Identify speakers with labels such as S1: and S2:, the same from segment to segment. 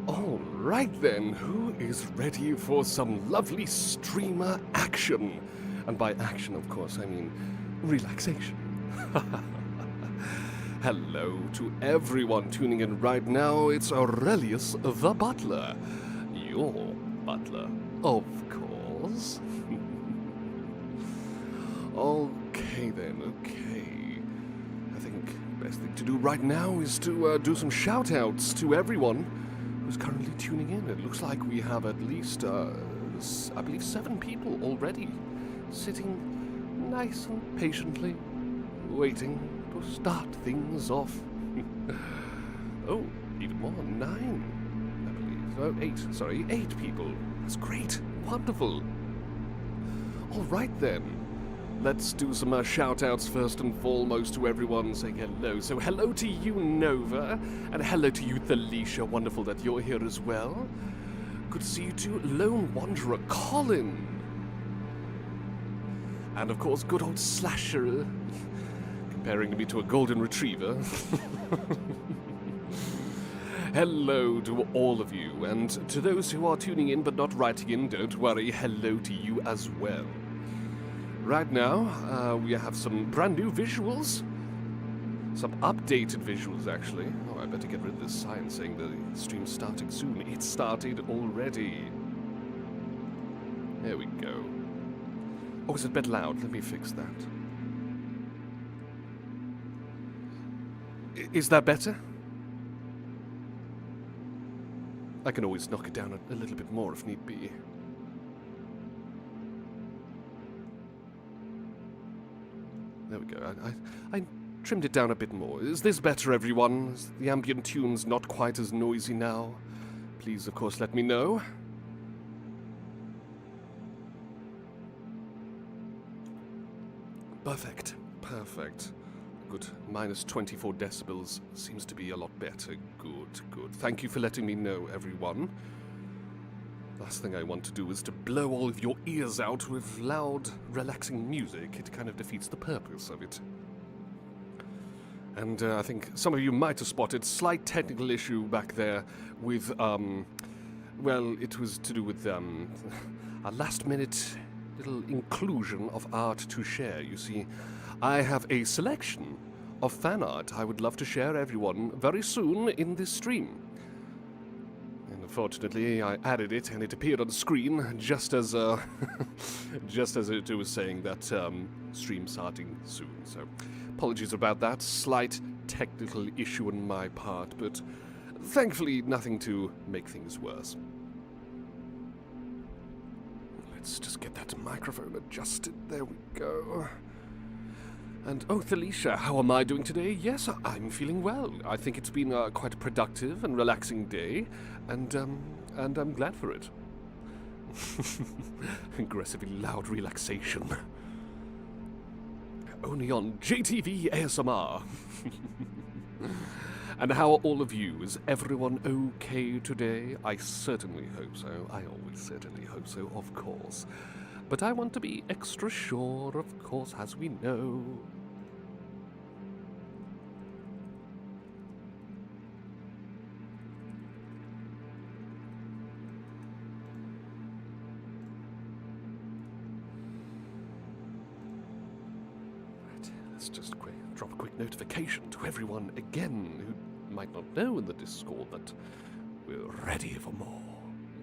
S1: All right then, who is ready for some lovely streamer action? And by action, of course, I mean relaxation. Hello to everyone tuning in right now. It's Aurelius the Butler. Your butler, of course. Okay then, okay. I think the best thing to do right now is to do some shout-outs to everyone who's currently tuning in. It looks like we have at least, I believe, 7 people already sitting nice and patiently, waiting to start things off. Oh, even more, 9, I believe. Oh, 8, sorry, 8 people. That's great, wonderful. All right then. Let's do some shout-outs first and foremost to everyone saying hello. So hello to you, Nova, and hello to you, Thalicia. Wonderful that you're here as well. Good to see you too, Lone Wanderer Colin. And of course, good old Slasher, comparing me to a golden retriever. Hello to all of you, and to those who are tuning in but not writing in, don't worry, hello to you as well. Right now, we have some brand new visuals. Some updated visuals, actually. Oh, I better get rid of this sign saying the stream's starting soon. It started already. There we go. Oh, is it a bit loud? Let me fix that. Is that better? I can always knock it down a little bit more if need be. There we go. I trimmed it down a bit more. Is this better, everyone? Is the ambient tunes not quite as noisy now? Please, of course, let me know. Perfect. Perfect. Good. Minus 24 decibels seems to be a lot better. Good, good. Thank you for letting me know, everyone. Last thing I want to do is to blow all of your ears out with loud, relaxing music. It kind of defeats the purpose of it. And I think some of you might have spotted slight technical issue back there with, well, it was to do with a last-minute little inclusion of art to share. You see, I have a selection of fan art I would love to share everyone very soon in this stream. Unfortunately, I added it, and it appeared on the screen just as just as it was saying that stream starting soon. So, apologies about that slight technical issue on my part, but thankfully nothing to make things worse. Let's just get that microphone adjusted. There we go. And, oh, Thalicia, how am I doing today? Yes, I'm feeling well. I think it's been quite a productive and relaxing day, and I'm glad for it. Aggressively loud relaxation. Only on JTV ASMR. And how are all of you? Is everyone okay today? I certainly hope so. I always certainly hope so, of course. But I want to be extra sure, of course, as we know. Right, let's just drop a quick notification to everyone again who might not know in the Discord that we're ready for more.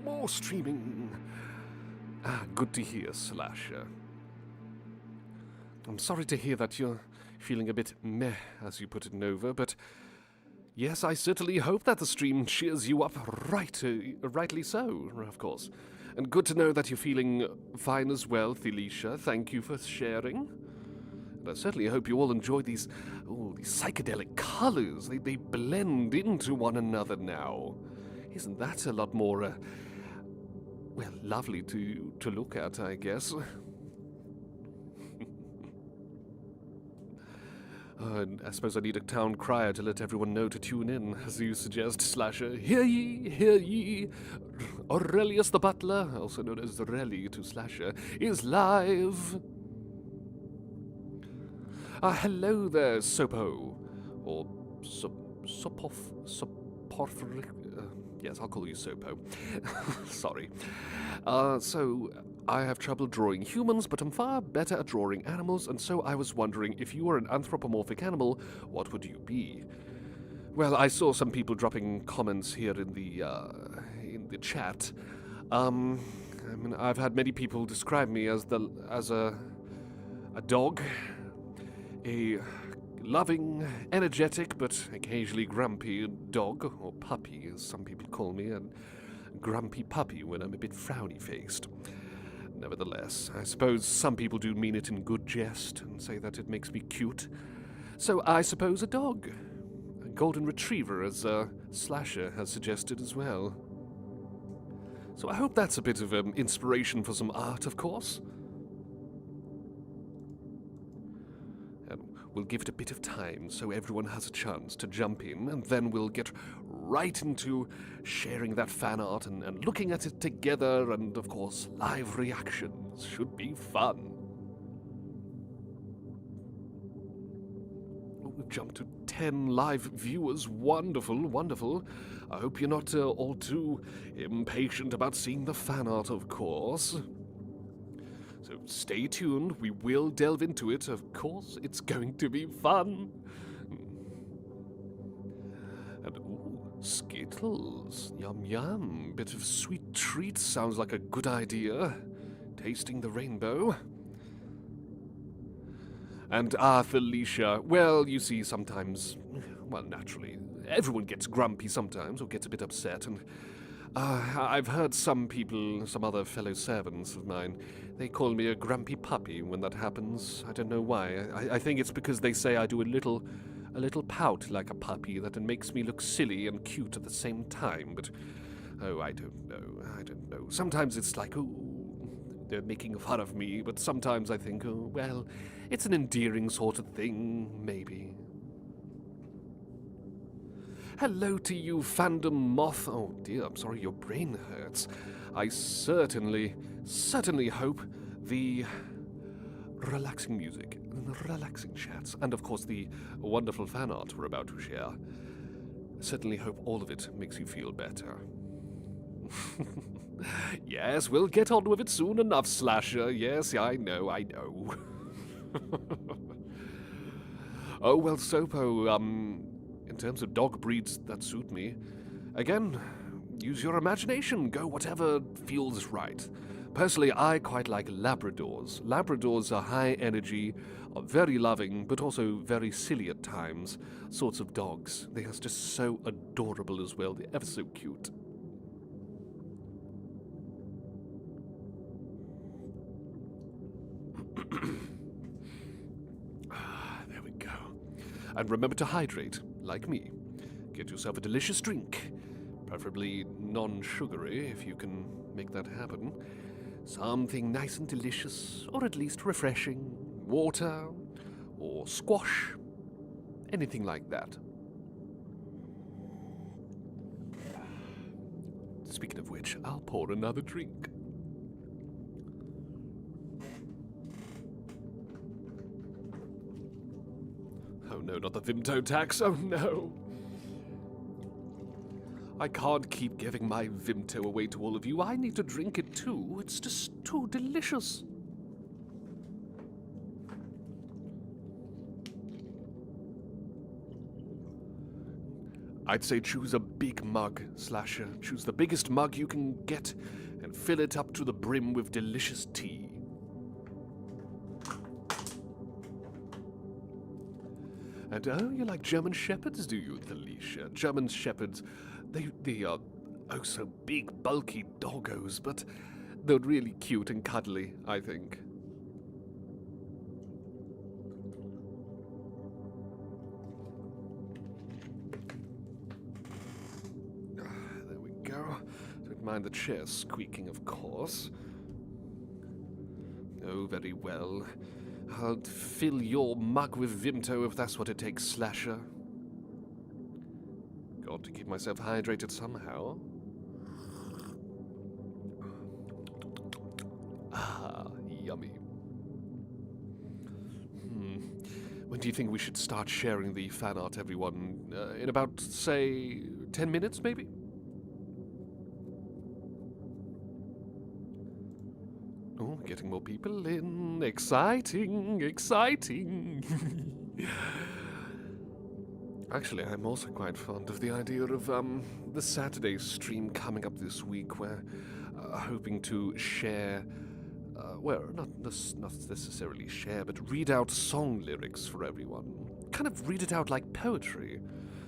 S1: More streaming. Ah, good to hear, Slasher. I'm sorry to hear that you're feeling a bit meh, as you put it, Nova, but yes, I certainly hope that the stream cheers you up rightly so, of course. And good to know that you're feeling fine as well, Thalicia. Thank you for sharing. And I certainly hope you all enjoy these psychedelic colors. They blend into one another now. Isn't that a lot more, well, lovely to look at, I guess. I suppose I need a town crier to let everyone know to tune in, as you suggest, Slasher. Hear ye, hear ye. Aurelius the Butler, also known as Relly to Slasher, is live. Hello there, Sopo. Or Soporfric. Yes, I'll call you Sopo. Sorry. So, I have trouble drawing humans, but I'm far better at drawing animals, and so I was wondering, if you were an anthropomorphic animal, what would you be? Well, I saw some people dropping comments here in the chat. I mean, I've had many people describe me as a dog, a loving, energetic, but occasionally grumpy dog, or puppy, as some people call me, and grumpy puppy when I'm a bit frowny-faced. Nevertheless, I suppose some people do mean it in good jest and say that it makes me cute. So I suppose a dog. A golden retriever, as Slasher has suggested as well. So I hope that's a bit of inspiration for some art, of course. And we'll give it a bit of time so everyone has a chance to jump in, and then we'll get right into sharing that fan art and looking at it together, and of course, live reactions should be fun. We've jumped to 10 live viewers. Wonderful, wonderful. I hope you're not all too impatient about seeing the fan art, of course. So stay tuned. We will delve into it. Of course, it's going to be fun. And ooh, Skittles. Yum yum. Bit of sweet treat sounds like a good idea. Tasting the rainbow. And Felicia, well, you see, sometimes, well, naturally, everyone gets grumpy sometimes, or gets a bit upset, and I've heard some people, some other fellow servants of mine, they call me a grumpy puppy when that happens. I don't know why. I think it's because they say I do a little pout like a puppy, that it makes me look silly and cute at the same time, but, oh, I don't know. Sometimes it's like, ooh, they're making fun of me, but sometimes I think, oh, well, it's an endearing sort of thing, maybe. Hello to you, Fandom Moth. Oh dear, I'm sorry your brain hurts. I certainly hope the relaxing music, the relaxing chats, and of course the wonderful fan art we're about to share, I certainly hope all of it makes you feel better. Yes, we'll get on with it soon enough, Slasher. Yes, I know. Oh, well, Sopo, in terms of dog breeds that suit me, again, use your imagination. Go whatever feels right. Personally, I quite like Labradors. Labradors are high energy, are very loving, but also very silly at times, sorts of dogs. They are just so adorable as well. They're ever so cute. There we go. And remember to hydrate, like me. Get yourself a delicious drink, preferably non-sugary if you can make that happen. Something nice and delicious, or at least refreshing. Water, or squash, anything like that. Speaking of which, I'll pour another drink. Oh no, not the Vimto tax, oh no! I can't keep giving my Vimto away to all of you. I need to drink it too. It's just too delicious. I'd say choose a big mug, Slasher. Choose the biggest mug you can get and fill it up to the brim with delicious tea. And oh, you like German Shepherds, do you, Felicia? German Shepherds, they are oh so big, bulky doggos, but they're really cute and cuddly, I think. There we go. Don't mind the chair squeaking, of course. Oh, very well. I'll fill your mug with Vimto if that's what it takes, Slasher. Got to keep myself hydrated somehow. Ah, yummy. When do you think we should start sharing the fan art, everyone? In about, say, 10 minutes, maybe? Oh, getting more people in. Exciting, exciting. Actually, I'm also quite fond of the idea of the Saturday stream coming up this week, where hoping to share, well, not necessarily share, but read out song lyrics for everyone. Kind of read it out like poetry.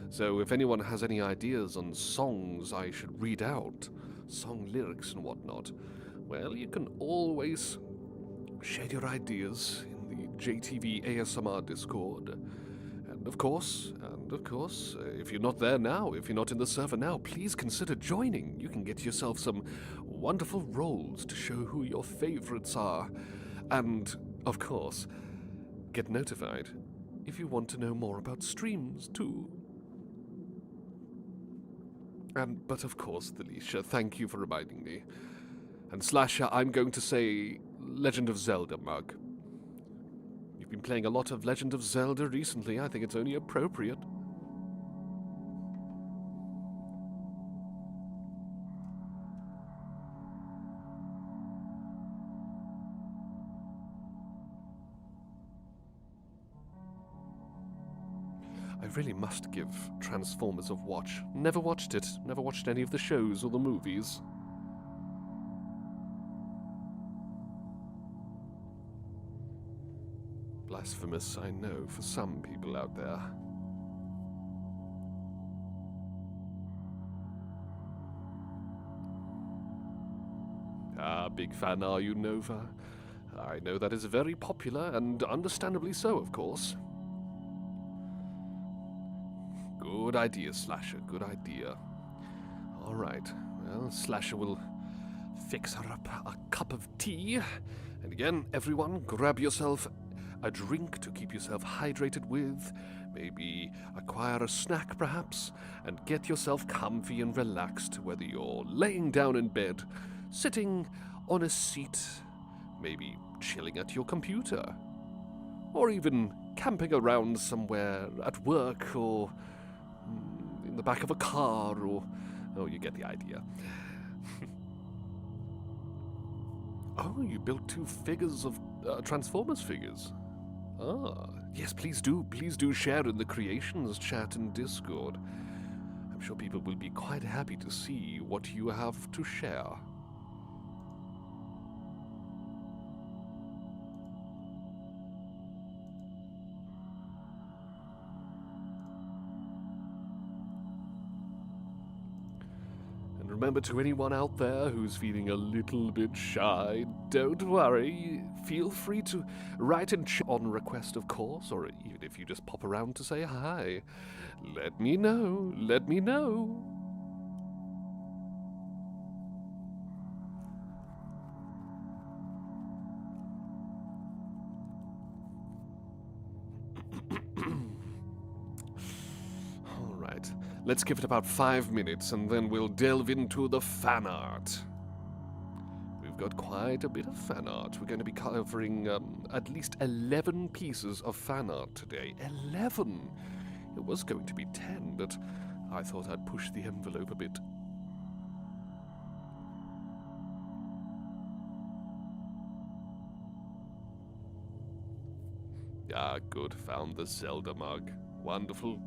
S1: So if anyone has any ideas on songs I should read out, song lyrics and whatnot, well, you can always share your ideas in the JTV ASMR Discord. And of course, if you're not there now, if you're not in the server now, please consider joining. You can get yourself some wonderful roles to show who your favorites are. And, of course, get notified if you want to know more about streams, too. But of course, Delisha, thank you for reminding me. And Slasher, I'm going to say Legend of Zelda mug. You've been playing a lot of Legend of Zelda recently. I think it's only appropriate. I really must give Transformers a watch. Never watched it. Never watched any of the shows or the movies. Blasphemous, I know, for some people out there. Ah, big fan are you, Nova? I know that is very popular, and understandably so, of course. Good idea, Slasher, good idea. Alright, well, Slasher will fix her up a cup of tea. And again, everyone, grab yourself a drink to keep yourself hydrated with, maybe acquire a snack perhaps, and get yourself comfy and relaxed, whether you're laying down in bed, sitting on a seat, maybe chilling at your computer, or even camping around somewhere at work or in the back of a car, or... oh, you get the idea. Oh, you built 2 figures of Transformers figures. Ah, yes, please do share in the creations chat and Discord. I'm sure people will be quite happy to see what you have to share. And remember, to anyone out there who's feeling a little bit shy, don't worry. Feel free to write in chat on request, of course, or even if you just pop around to say hi. Let me know, let me know. All right, let's give it about 5 minutes and then we'll delve into the fan art. We've got quite a bit of fan art. We're going to be covering at least 11 pieces of fan art today. 11! It was going to be 10, but I thought I'd push the envelope a bit. Ah, good. Found the Zelda mug. Wonderful.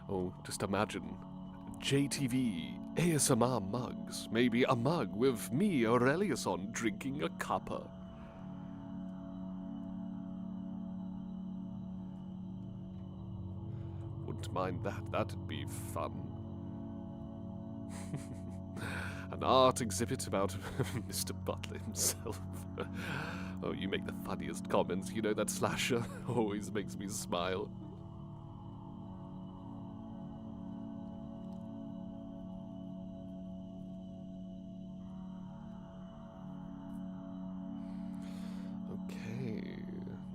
S1: Oh, just imagine. JTV ASMR mugs. Maybe a mug with me, Aurelius, on drinking a cuppa. Wouldn't mind that. That'd be fun. An art exhibit about Mr. Butler himself. Oh, you make the funniest comments. You know that Slasher always makes me smile.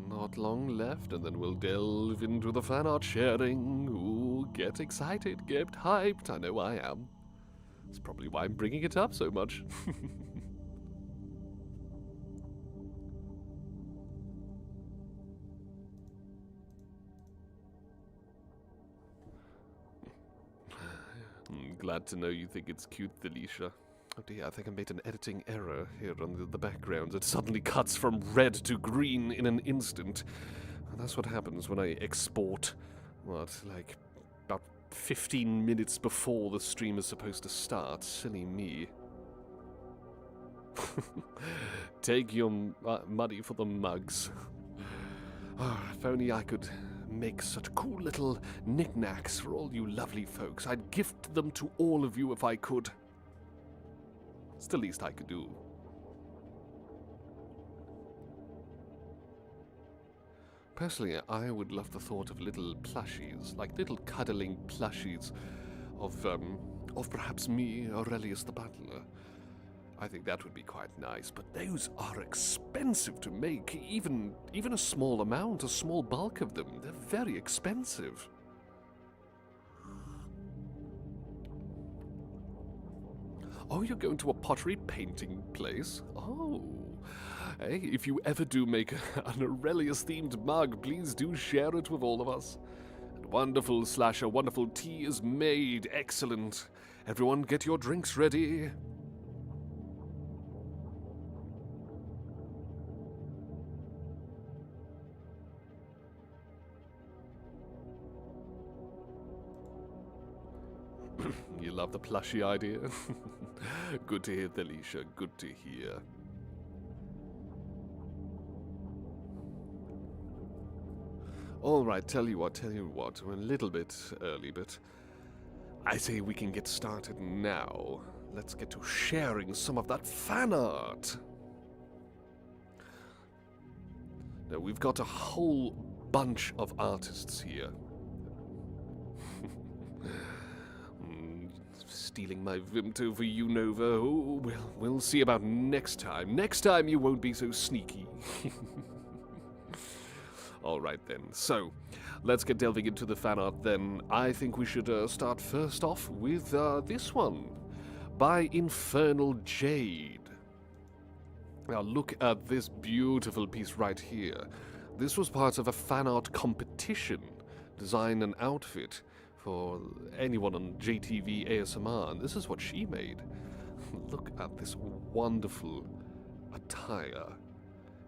S1: Not long left, and then we'll delve into the fan art sharing. Ooh, get excited, get hyped. I know I am. That's probably why I'm bringing it up so much. Glad to know you think it's cute, Alicia. Oh dear, I think I made an editing error here on the background. It suddenly cuts from red to green in an instant. And that's what happens when I export, like about 15 minutes before the stream is supposed to start. Silly me. Take your money for the mugs. Oh, if only I could make such cool little knickknacks for all you lovely folks. I'd gift them to all of you if I could. It's the least I could do. Personally, I would love the thought of little plushies, like little cuddling plushies of perhaps me, Aurelius the Butler. I think that would be quite nice, but those are expensive to make. Even a small amount, a small bulk of them, they're very expensive. Oh, you're going to a pottery painting place? Oh. Hey, if you ever do make an Aurelius-themed mug, please do share it with all of us. And wonderful / a wonderful tea is made. Excellent. Everyone get your drinks ready. You love the plushie idea? Good to hear, Alicia. Good to hear. All right, tell you what, we're a little bit early, but I say we can get started now. Let's get to sharing some of that fan art. Now, we've got a whole bunch of artists here. Stealing my Vimto for you, Nova. Oh, well, we'll see about next time. Next time you won't be so sneaky. Alright then, so let's get delving into the fan art then. I think we should start first off with this one by Infernal Jade. Now look at this beautiful piece right here. This was part of a fan art competition, design and outfit for anyone on JTV ASMR, and this is what she made. Look at this wonderful attire,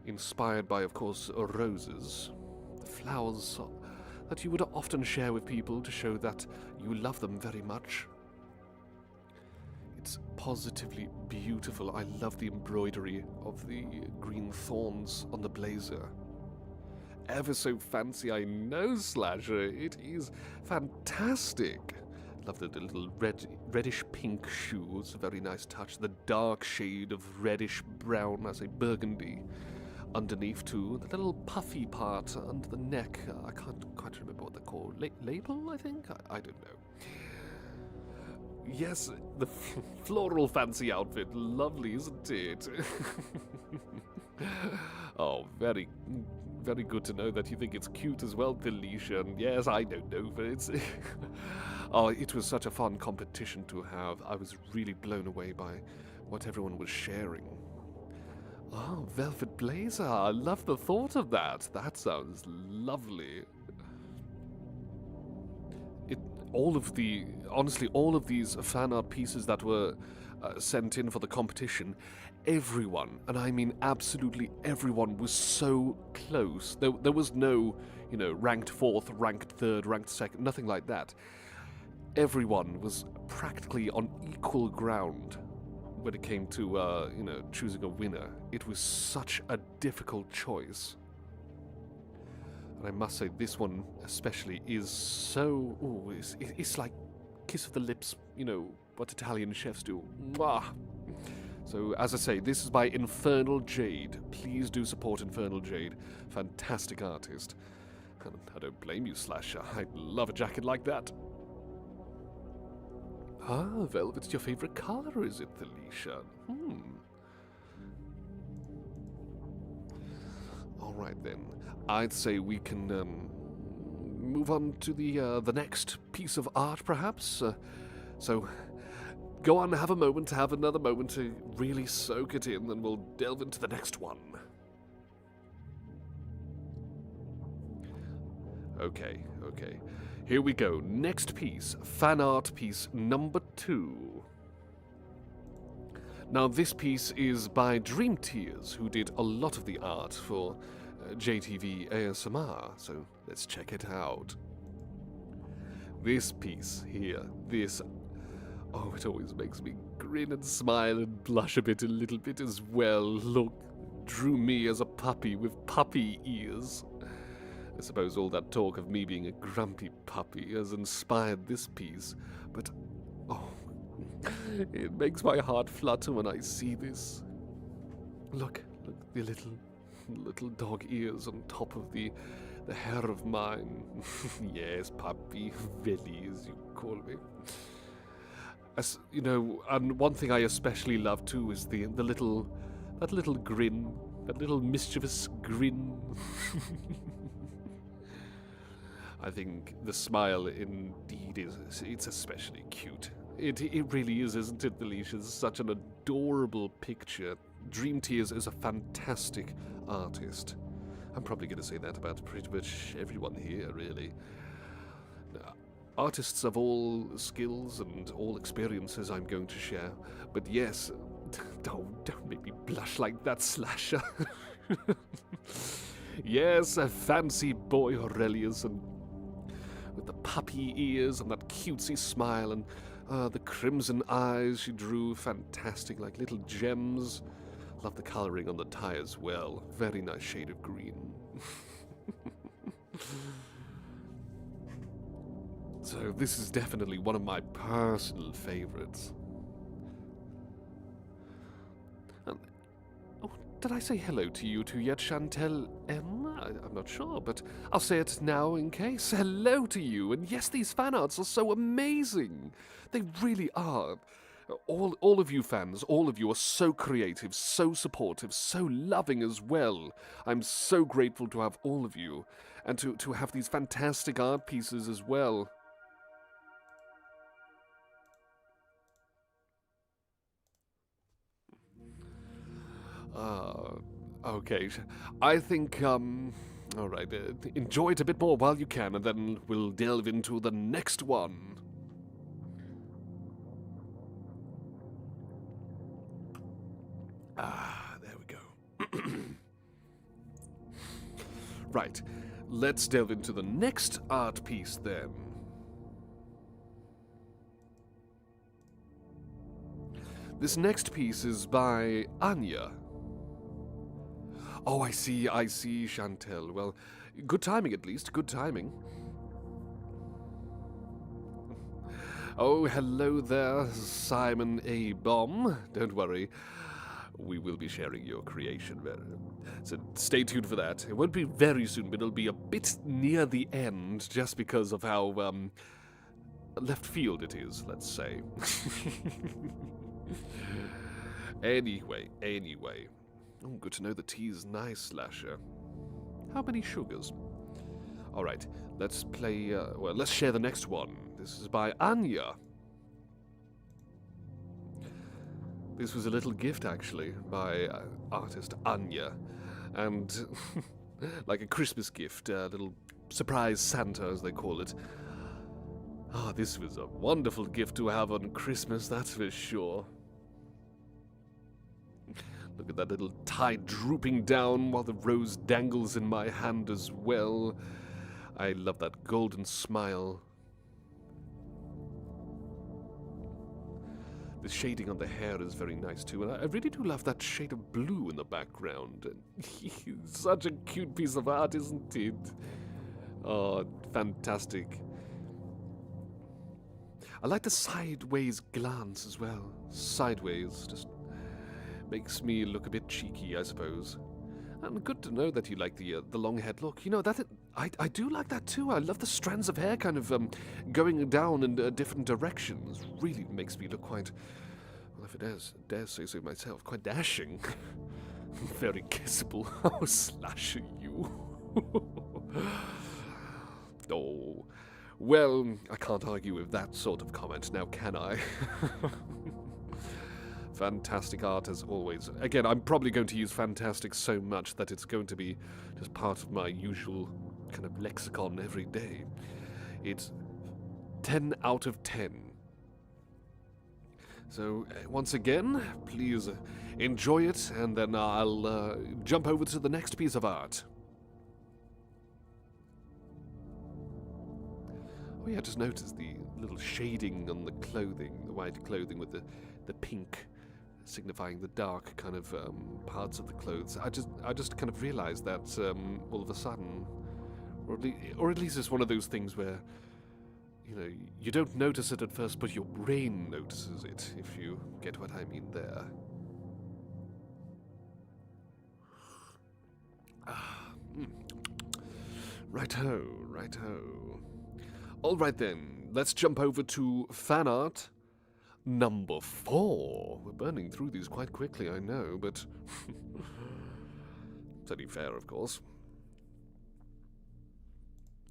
S1: inspired by, of course, roses. Flowers that you would often share with people to show that you love them very much. It's positively beautiful. I love the embroidery of the green thorns on the blazer. Ever so fancy, I know, Slasher. It is fantastic. Love the little reddish pink shoes. Very nice touch. The dark shade of reddish brown, I say burgundy. Underneath too, the little puffy part under the neck. I can't quite remember what they're called. Label, I think? I don't know. Yes, the floral fancy outfit. Lovely, isn't it? Oh, very good to know that you think it's cute as well, Alicia. Yes, I don't know, but it's... Oh, it was such a fun competition to have. I was really blown away by what everyone was sharing. Oh, velvet blazer. I love the thought of that. That sounds lovely. Honestly, all of these fan art pieces that were sent in for the competition, everyone, and I mean absolutely everyone, was so close. There was no, ranked 4th, ranked 3rd, ranked 2nd, nothing like that. Everyone was practically on equal ground when it came to, choosing a winner. It was such a difficult choice. And I must say, this one especially is so... Ooh, it's like kiss of the lips, what Italian chefs do. Mwah! So, as I say, this is by Infernal Jade. Please do support Infernal Jade. Fantastic artist. And I don't blame you, Slasher. I'd love a jacket like that. Ah, velvet's your favorite color, is it, Alicia? Alright then. I'd say we can move on to the next piece of art, perhaps. So, go on, have another moment to really soak it in, and we'll delve into the next one. Okay. Here we go. Next piece. Fan art piece number 2. Now, this piece is by DreamTeras, who did a lot of the art for JTV ASMR, so let's check it out. This piece here, this... Oh, it always makes me grin and smile and blush a little bit as well. Look, drew me as a puppy with puppy ears. I suppose all that talk of me being a grumpy puppy has inspired this piece, but... Oh... It makes my heart flutter when I see this. Look, the little dog ears on top of the hair of mine. Yes, puppy, Velly, as you call me. As you know, and one thing I especially love too is that little grin, that little mischievous grin. I think the smile indeed it's especially cute. It really is, isn't it, Felicia? It's such an adorable picture. DreamTeras is a fantastic artist. I'm probably going to say that about pretty much everyone here, really. Artists of all skills and all experiences I'm going to share. But yes, don't make me blush like that, Slasher. Yes, a fancy boy Aurelius, and with the puppy ears and that cutesy smile and the crimson eyes she drew, fantastic, like little gems. Love the colouring on the tie as well. Very nice shade of green. So this is definitely one of my personal favourites. Oh, did I say hello to you two yet, Chantel M? I'm not sure, but I'll say it now in case. Hello to you, and yes, these fan arts are so amazing. They really are. All of you fans, all of you are so creative, so supportive, so loving as well. I'm so grateful to have all of you, and to have these fantastic art pieces as well. Okay. I think, alright, enjoy it a bit more while you can, and then we'll delve into the next one. There we go. Right, let's delve into the next art piece then. This next piece is by Anya. Oh, I see, Chantel. Well, good timing at least, good timing. Oh, hello there, Simon A. Bomb. Don't worry, we will be sharing your creation. So stay tuned for that. It won't be very soon, but it'll be a bit near the end, just because of how, left field it is, let's say. Anyway. Oh, good to know the tea is nice, Slasher. How many sugars? Alright, let's play, let's share the next one. This is by Anya. This was a little gift, actually, by artist Anya. And, like a Christmas gift, a little surprise Santa, as they call it. This was a wonderful gift to have on Christmas, that's for sure. Look at that little tie drooping down while the rose dangles in my hand as well. I love that golden smile. The shading on the hair is very nice too, and I really do love that shade of blue in the background. Such a cute piece of art, isn't it? Oh, fantastic. I like the sideways glance as well. Sideways, just makes me look a bit cheeky, I suppose. And good to know that you like the long head look. You know, I do like that too. I love the strands of hair kind of going down in different directions. Really makes me look quite, well, if I dare say so myself, quite dashing. Very kissable. Oh, Slasher, you. Oh, well, I can't argue with that sort of comment now, can I? Fantastic art as always. Again, I'm probably going to use fantastic so much that it's going to be just part of my usual kind of lexicon every day. It's 10 out of 10. So, once again, please enjoy it, and then I'll jump over to the next piece of art. Oh yeah, just notice the little shading on the clothing, the white clothing with the pink signifying the dark kind of parts of the clothes. I just kind of realized that all of a sudden, or at least it's one of those things where, you know, you don't notice it at first, but your brain notices it, if you get what I mean there. Righto, righto. Alright then, let's jump over to fan art number 4. We're burning through these quite quickly, I know, but it's only fair, of course.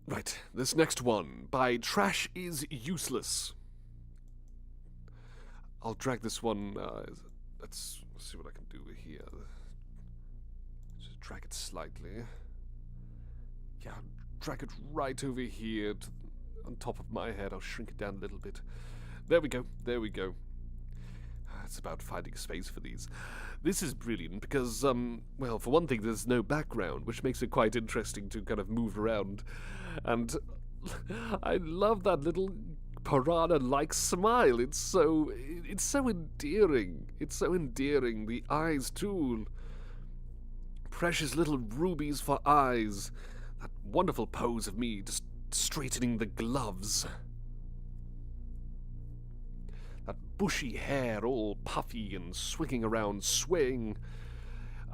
S1: Right, this next one, by Trash is Useless. I'll drag this one, let's see what I can do here. Just drag it slightly. Yeah, drag it right over here on top of my head. I'll shrink it down a little bit. There we go, there we go. It's about finding space for these. This is brilliant because, well, for one thing, there's no background, which makes it quite interesting to kind of move around. And I love that little piranha-like smile. It's so endearing. It's so endearing. The eyes, too. Precious little rubies for eyes. That wonderful pose of me just straightening the gloves. That bushy hair all puffy and swinging around, swaying.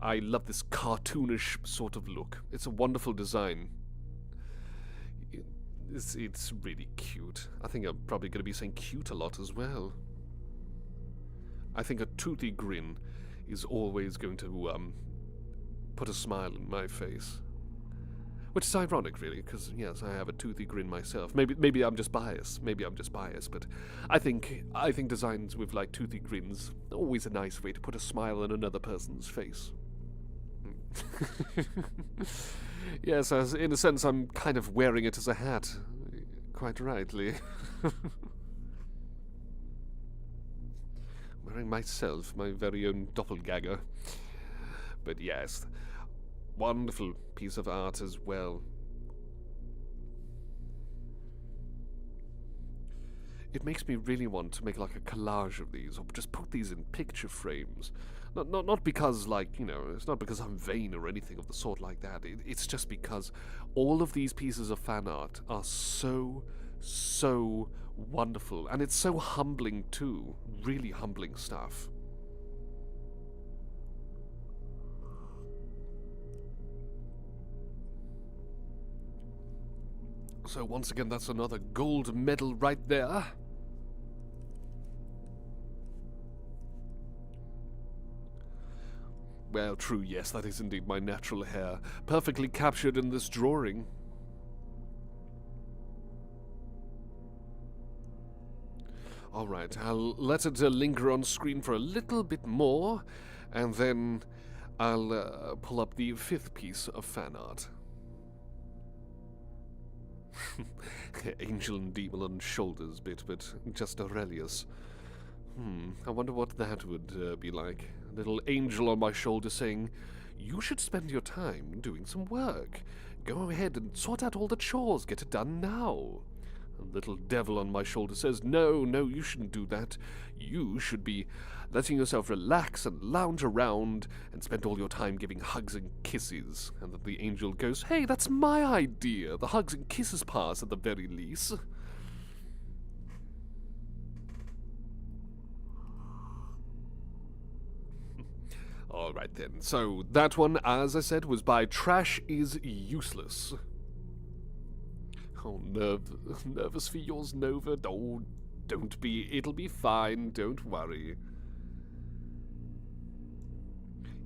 S1: I love this cartoonish sort of look. It's a wonderful design. It's really cute. I think I'm probably going to be saying cute a lot as well. I think a toothy grin is always going to put a smile on my face. Which is ironic, really, because, yes, I have a toothy grin myself. Maybe I'm just biased. Maybe I'm just biased, but I think designs with, like, toothy grins are always a nice way to put a smile on another person's face. Yes, as in a sense, I'm kind of wearing it as a hat. Quite rightly. Wearing myself, my very own doppelganger. But yes, wonderful piece of art as well. It makes me really want to make like a collage of these, or just put these in picture frames. Not because, like, you know, it's not because I'm vain or anything of the sort like that. It's just because all of these pieces of fan art are so wonderful, and it's so humbling too. Really humbling stuff. So once again, that's another gold medal right there. Well, true, yes, that is indeed my natural hair, perfectly captured in this drawing. Alright, I'll let it linger on screen for a little bit more, and then I'll pull up the 5th piece of fan art. Angel and demon on shoulders bit, but just Aurelius. I wonder what that would be like. A little angel on my shoulder saying, "You should spend your time doing some work. Go ahead and sort out all the chores. Get it done now." A little devil on my shoulder says, no, you shouldn't do that. You should be letting yourself relax and lounge around and spend all your time giving hugs and kisses. And then the angel goes, hey, that's my idea. The hugs and kisses part at the very least. Alright then, so that one, as I said, was by Trash is Useless. Oh, nervous for yours, Nova? Oh, don't be. It'll be fine. Don't worry.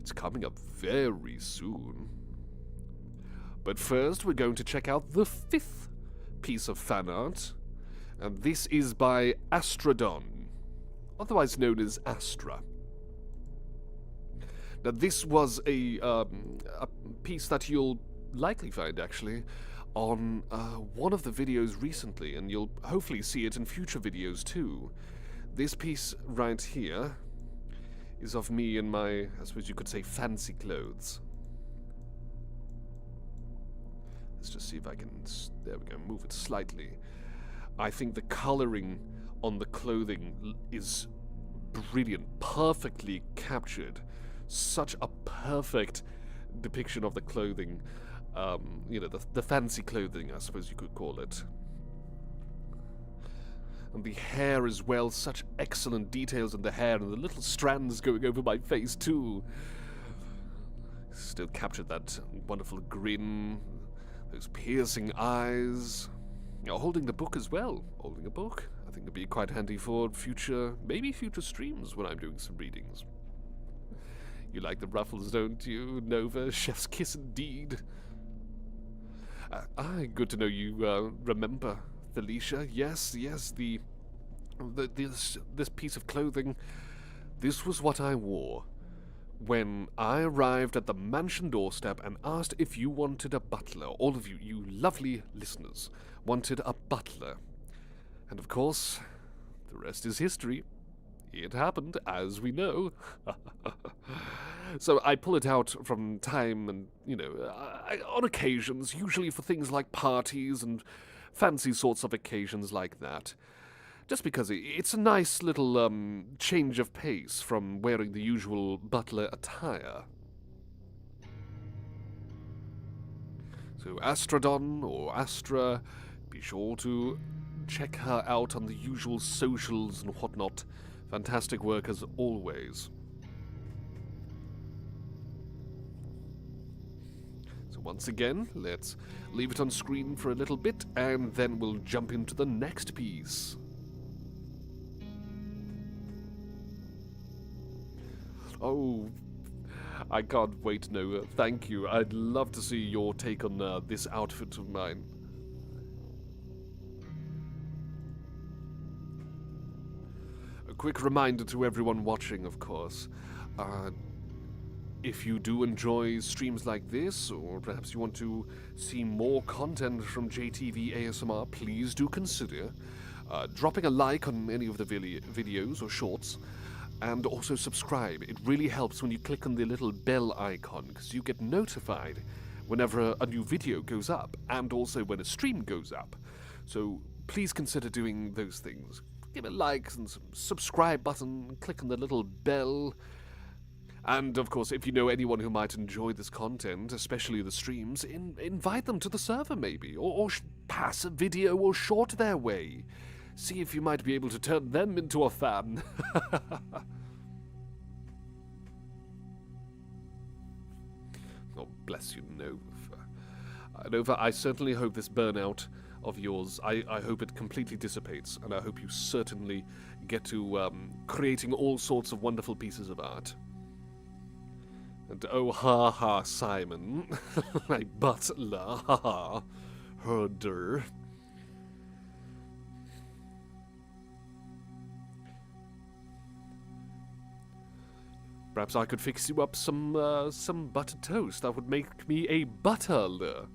S1: It's coming up very soon. But first, we're going to check out the 5th piece of fan art. And this is by Astrodon, otherwise known as Astra. Now, this was a piece that you'll likely find, actually, on one of the videos recently, and you'll hopefully see it in future videos too. This piece right here is of me in my, I suppose you could say, fancy clothes. Let's just see if I can, there we go, move it slightly. I think the coloring on the clothing is brilliant, perfectly captured. Such a perfect depiction of the clothing, you know, the fancy clothing, I suppose you could call it. And the hair as well, such excellent details in the hair, and the little strands going over my face too. Still captured that wonderful grin, those piercing eyes. Holding the book as well, holding a book. I think it'd be quite handy for future, maybe future streams when I'm doing some readings. You like the ruffles, don't you, Nova? Chef's kiss indeed. Good to know you remember, Felicia. Yes, this piece of clothing, this was what I wore when I arrived at the mansion doorstep and asked if you wanted a butler. All of you, you lovely listeners, wanted a butler. And of course, the rest is history. It happened, as we know. So I pull it out from time and, you know, on occasions, usually for things like parties and fancy sorts of occasions like that. Just because it's a nice little change of pace from wearing the usual butler attire. So Astrodon or Astra, be sure to check her out on the usual socials and whatnot. Fantastic work as always. So once again, let's leave it on screen for a little bit and then we'll jump into the next piece. Oh, I can't wait, Noah. Thank you. I'd love to see your take on this outfit of mine. A quick reminder to everyone watching, of course. If you do enjoy streams like this, or perhaps you want to see more content from JTV ASMR, please do consider dropping a like on any of the videos or shorts. And also subscribe. It really helps when you click on the little bell icon, because you get notified whenever a new video goes up, and also when a stream goes up. So please consider doing those things. Give a like and subscribe button, click on the little bell. And of course, if you know anyone who might enjoy this content, especially the streams, invite them to the server maybe, or pass a video or short their way. See if you might be able to turn them into a fan. Oh, bless you, Nova. Nova, I certainly hope this burnout of yours, I hope it completely dissipates, and I hope you certainly get to creating all sorts of wonderful pieces of art. And oh, ha ha, Simon, my butler, ha ha, herder. Perhaps I could fix you up some buttered toast. That would make me a butler.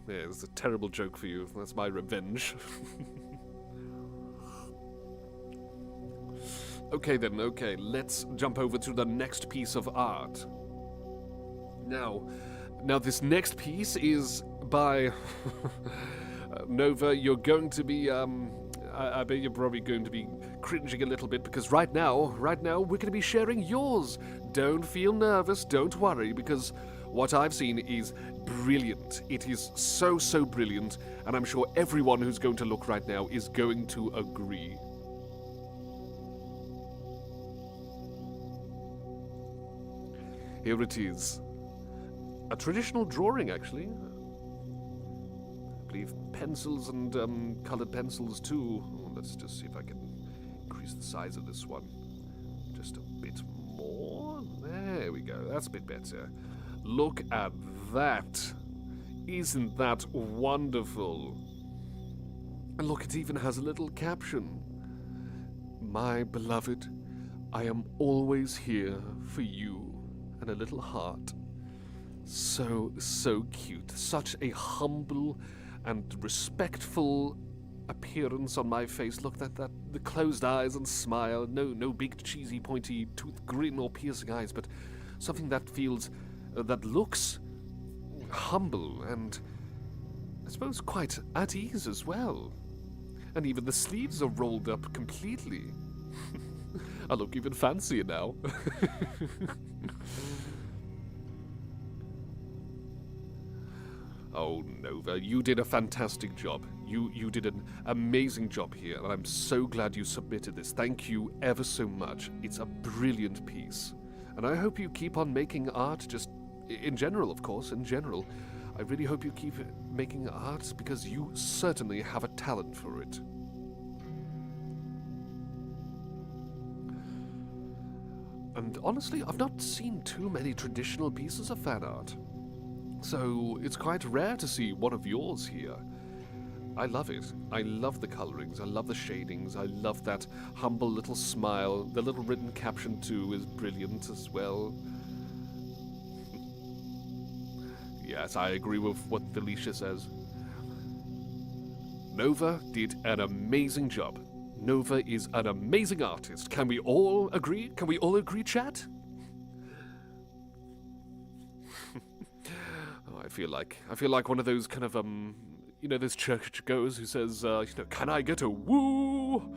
S1: Yeah, it's a terrible joke for you. That's my revenge. Okay then, okay. Let's jump over to the next piece of art. Now this next piece is by Nova. You're going to be I bet you're probably going to be cringing a little bit, because right now, we're going to be sharing yours. Don't feel nervous, don't worry, because what I've seen is brilliant. It is so, so brilliant, and I'm sure everyone who's going to look right now is going to agree. Here it is. A traditional drawing, actually. I believe pencils and colored pencils too. Oh, let's just see if I can increase the size of this one just a bit more. There we go. That's a bit better. Look at that. Isn't that wonderful? And look, it even has a little caption. My beloved, I am always here for you. And a little heart. so, so cute. Such a humble and respectful appearance on my face. Look, that the closed eyes and smile. No big cheesy pointy tooth grin or piercing eyes, but something that feels, that looks humble and I suppose quite at ease as well. And even the sleeves are rolled up completely. I look even fancier now. Oh, Nova, you did a fantastic job. You did an amazing job here, and I'm so glad you submitted this. Thank you ever so much. It's a brilliant piece. And I hope you keep on making art, just in general, of course, in general. I really hope you keep making art, because you certainly have a talent for it. And honestly, I've not seen too many traditional pieces of fan art. So it's quite rare to see one of yours here. I love it. I love the colorings, I love the shadings, I love that humble little smile. The little written caption too is brilliant as well. Yes, I agree with what Felicia says. Nova did an amazing job. Nova is an amazing artist. Can we all agree? Can we all agree, chat? I feel like one of those kind of you know, those churchgoers who says, you know, can I get a woo?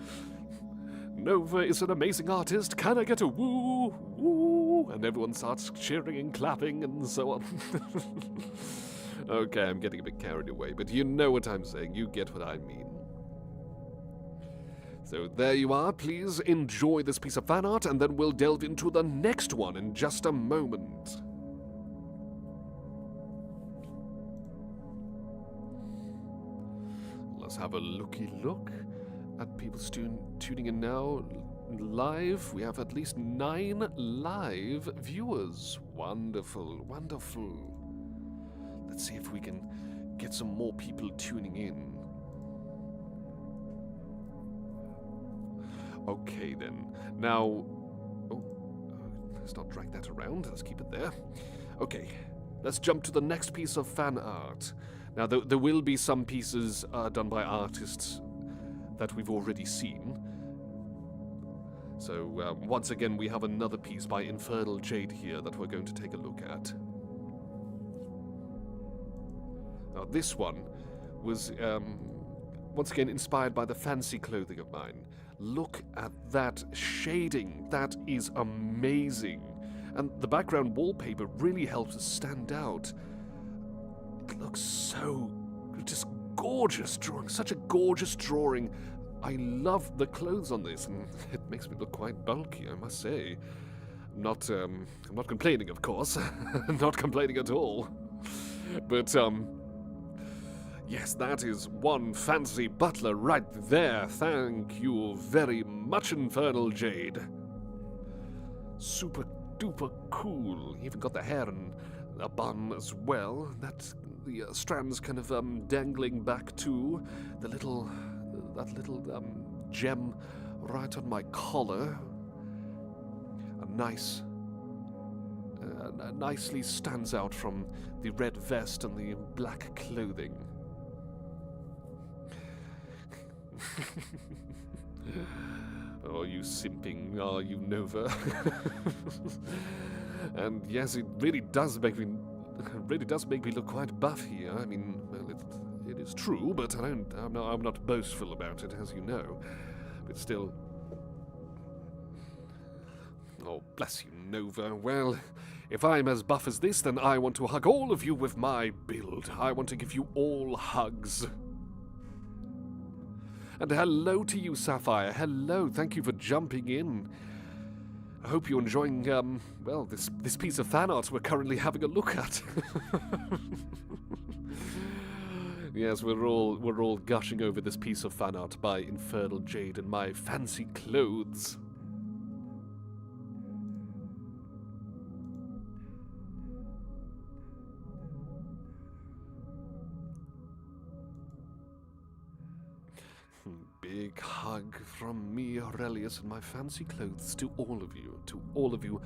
S1: Nova is an amazing artist. Can I get a woo? Woo? And everyone starts cheering and clapping and so on. Okay, I'm getting a bit carried away, but you know what I'm saying. You get what I mean. So there you are. Please enjoy this piece of fan art, and then we'll delve into the next one in just a moment. Let's have a looky look at people tuning in now live. We have at least 9 live viewers. Wonderful, wonderful. Let's see if we can get some more people tuning in. Okay then. Now, let's not drag that around. Let's keep it there. Okay, let's jump to the next piece of fan art. Now, there will be some pieces done by artists that we've already seen. So, once again, we have another piece by Infernal Jade here that we're going to take a look at. Now, this one was, once again, inspired by the fancy clothing of mine. Look at that shading. That is amazing. And the background wallpaper really helps us stand out. It looks so just gorgeous drawing, such a gorgeous drawing. I love the clothes on this, and it makes me look quite bulky, I must say. I'm not complaining, of course. Not complaining at all. But, yes, that is one fancy Butler right there. Thank you very much, Infernal Jade. Super duper cool. Even got the hair in a bun as well. The strands kind of dangling back too. That little gem right on my collar. Nicely stands out from the red vest and the black clothing. Oh, you simping, are you, Nova? And yes, it really does make me look quite buff here. I mean, well, it is true, but I'm not boastful about it, as you know. But still, oh, bless you, Nova. Well, if I'm as buff as this, then I want to hug all of you with my build. I want to give you all hugs. And hello to you, Sapphire. Hello, thank you for jumping in. I hope you're enjoying, well, this piece of fan art we're currently having a look at. Yes, we're all gushing over this piece of fan art by Infernal Jade in my fancy clothes. Big hug from me, Aurelius, and my fancy clothes to all of you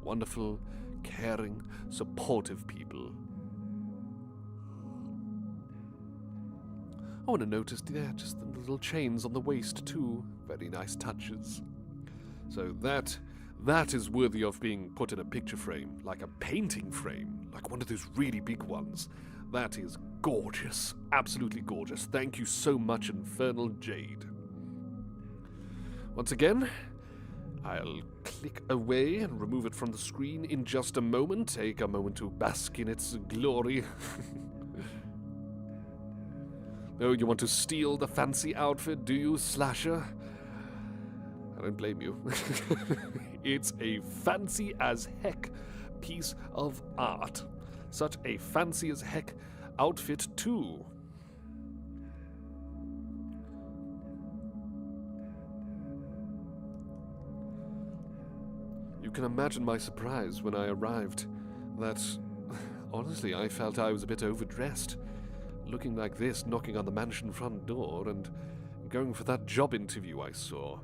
S1: wonderful, caring, supportive people. Oh, and I noticed, yeah, just the little chains on the waist too. Very nice touches. So that is worthy of being put in a picture frame, like a painting frame, like one of those really big ones. That is gorgeous, absolutely gorgeous. Thank you so much, Infernal Jade. Once again, I'll click away and remove it from the screen in just a moment. Take a moment to bask in its glory. Oh, you want to steal the fancy outfit, do you, Slasher? I don't blame you. It's a fancy as heck piece of art. Such a fancy as heck outfit, too. You can imagine my surprise when I arrived. That, honestly, I felt I was a bit overdressed. Looking like this, knocking on the mansion front door, and going for that job interview I saw.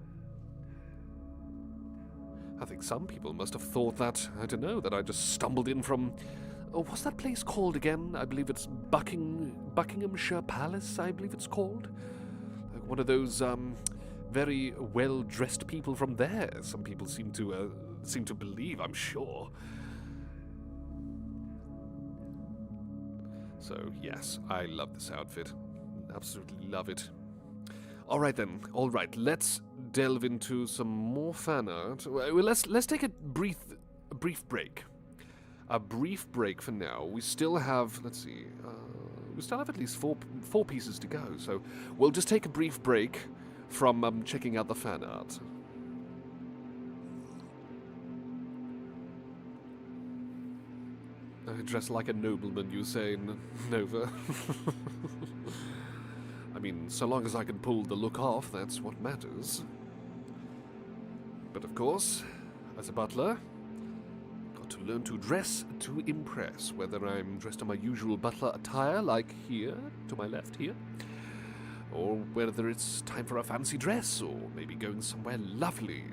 S1: I think some people must have thought that, I don't know, that I just stumbled in from... Oh, what's that place called again? I believe it's Buckinghamshire Palace, I believe it's called. Like one of those, very well-dressed people from there. Some people seem to believe, I'm sure. So, yes, I love this outfit. Absolutely love it. Alright then, alright, let's delve into some more fan art. Well, let's take a brief break. A brief break for now. We still have, let's see, we still have at least four pieces to go, so we'll just take a brief break from checking out the fan art. I dress like a nobleman, you say, Nova. I mean, so long as I can pull the look off, that's what matters. But of course, as a butler, got to learn to dress to impress, whether I'm dressed in my usual butler attire, like here, to my left here, or whether it's time for a fancy dress, or maybe going somewhere lovely.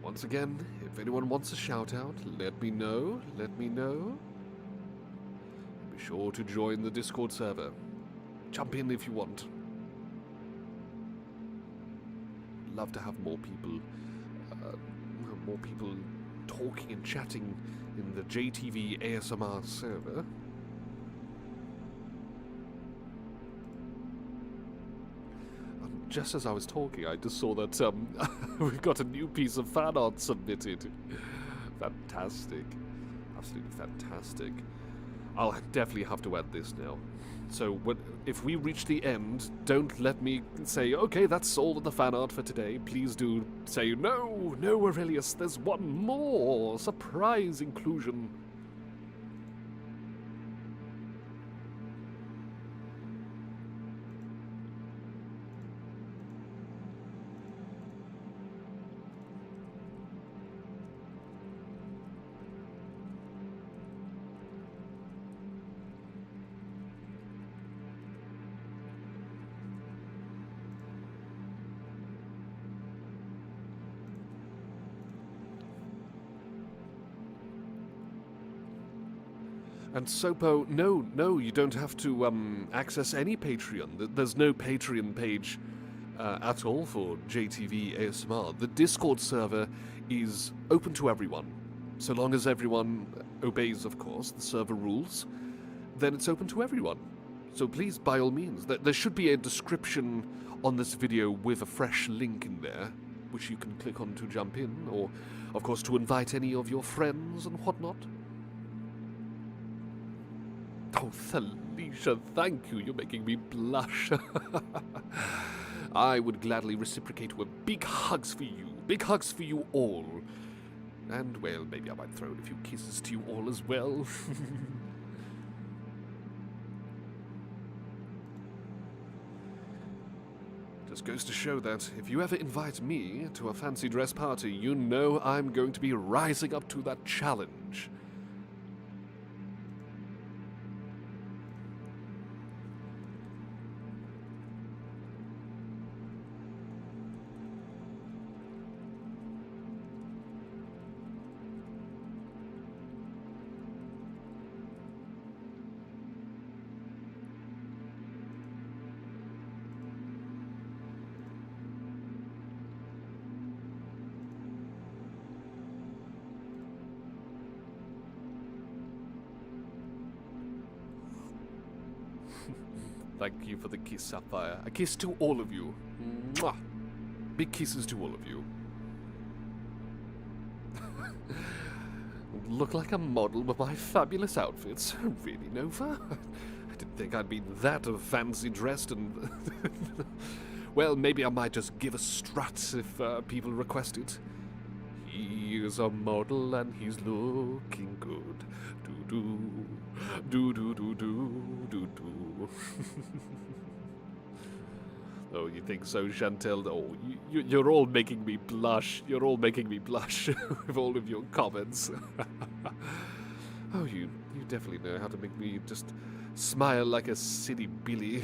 S1: Once again, if anyone wants a shout-out, let me know. Be sure to join the Discord server. Jump in if you want. Love to have more people talking and chatting in the JTV ASMR server. Just as I was talking, I just saw that we've got a new piece of fan art submitted. Fantastic. Absolutely fantastic. I'll definitely have to add this now. So if we reach the end, don't let me say, okay, that's all of the fan art for today. Please do say, no, Aurelius, there's one more surprise inclusion. And Sopo, no, you don't have to access any Patreon. There's no Patreon page at all for JTV ASMR. The Discord server is open to everyone. So long as everyone obeys, of course, the server rules, then it's open to everyone. So please, by all means, there should be a description on this video with a fresh link in there, which you can click on to jump in, or, of course, to invite any of your friends and whatnot. Oh, Thalisha, thank you. You're making me blush. I would gladly reciprocate with big hugs for you. Big hugs for you all. And, well, maybe I might throw in a few kisses to you all as well. Just goes to show that if you ever invite me to a fancy dress party, you know I'm going to be rising up to that challenge. Thank you for the kiss, Sapphire. A kiss to all of you. Mwah. Big kisses to all of you. Look like a model with my fabulous outfits. Really, Nova? I didn't think I'd be that fancy dressed and... Well, maybe I might just give a strut if people request it. He is a model and he's looking good. Do-do, do-do-do-do-do-do. Oh, you think so, Chantel? Oh, you're all making me blush. You're all making me blush with all of your comments. Oh, you definitely know how to make me just smile like a silly Billy.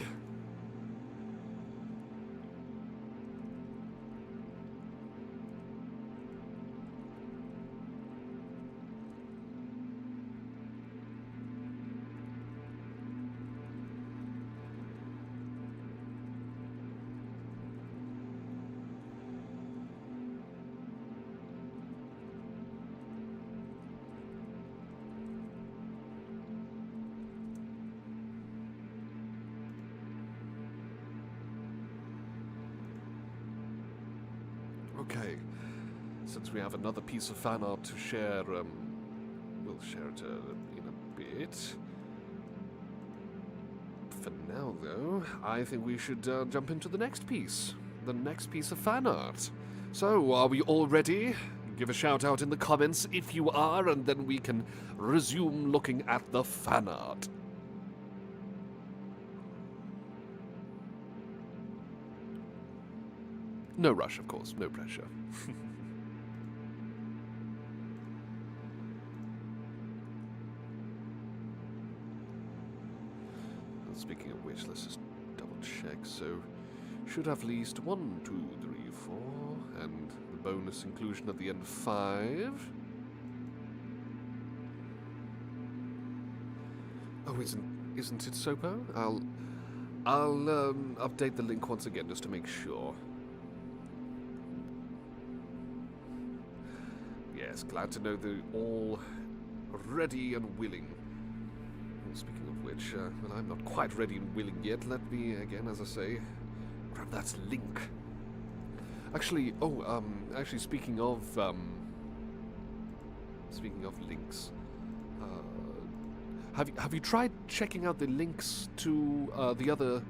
S1: Okay, since we have another piece of fan art to share, we'll share it in a bit. For now, though, I think we should jump into the next piece. The next piece of fan art. So, are we all ready? Give a shout out in the comments if you are, and then we can resume looking at the fan art. No rush, of course, no pressure. Speaking of which, let's just double check. So, should have at least 1, 2, 3, 4, and the bonus inclusion at the end 5. Oh, isn't it Sopo? I'll update the link once again just to make sure. Yes, glad to know they're all ready and willing. Well, speaking of which, well, I'm not quite ready and willing yet. Let me, again, as I say, grab that link. Actually, actually, speaking of links, have you tried checking out the links to the other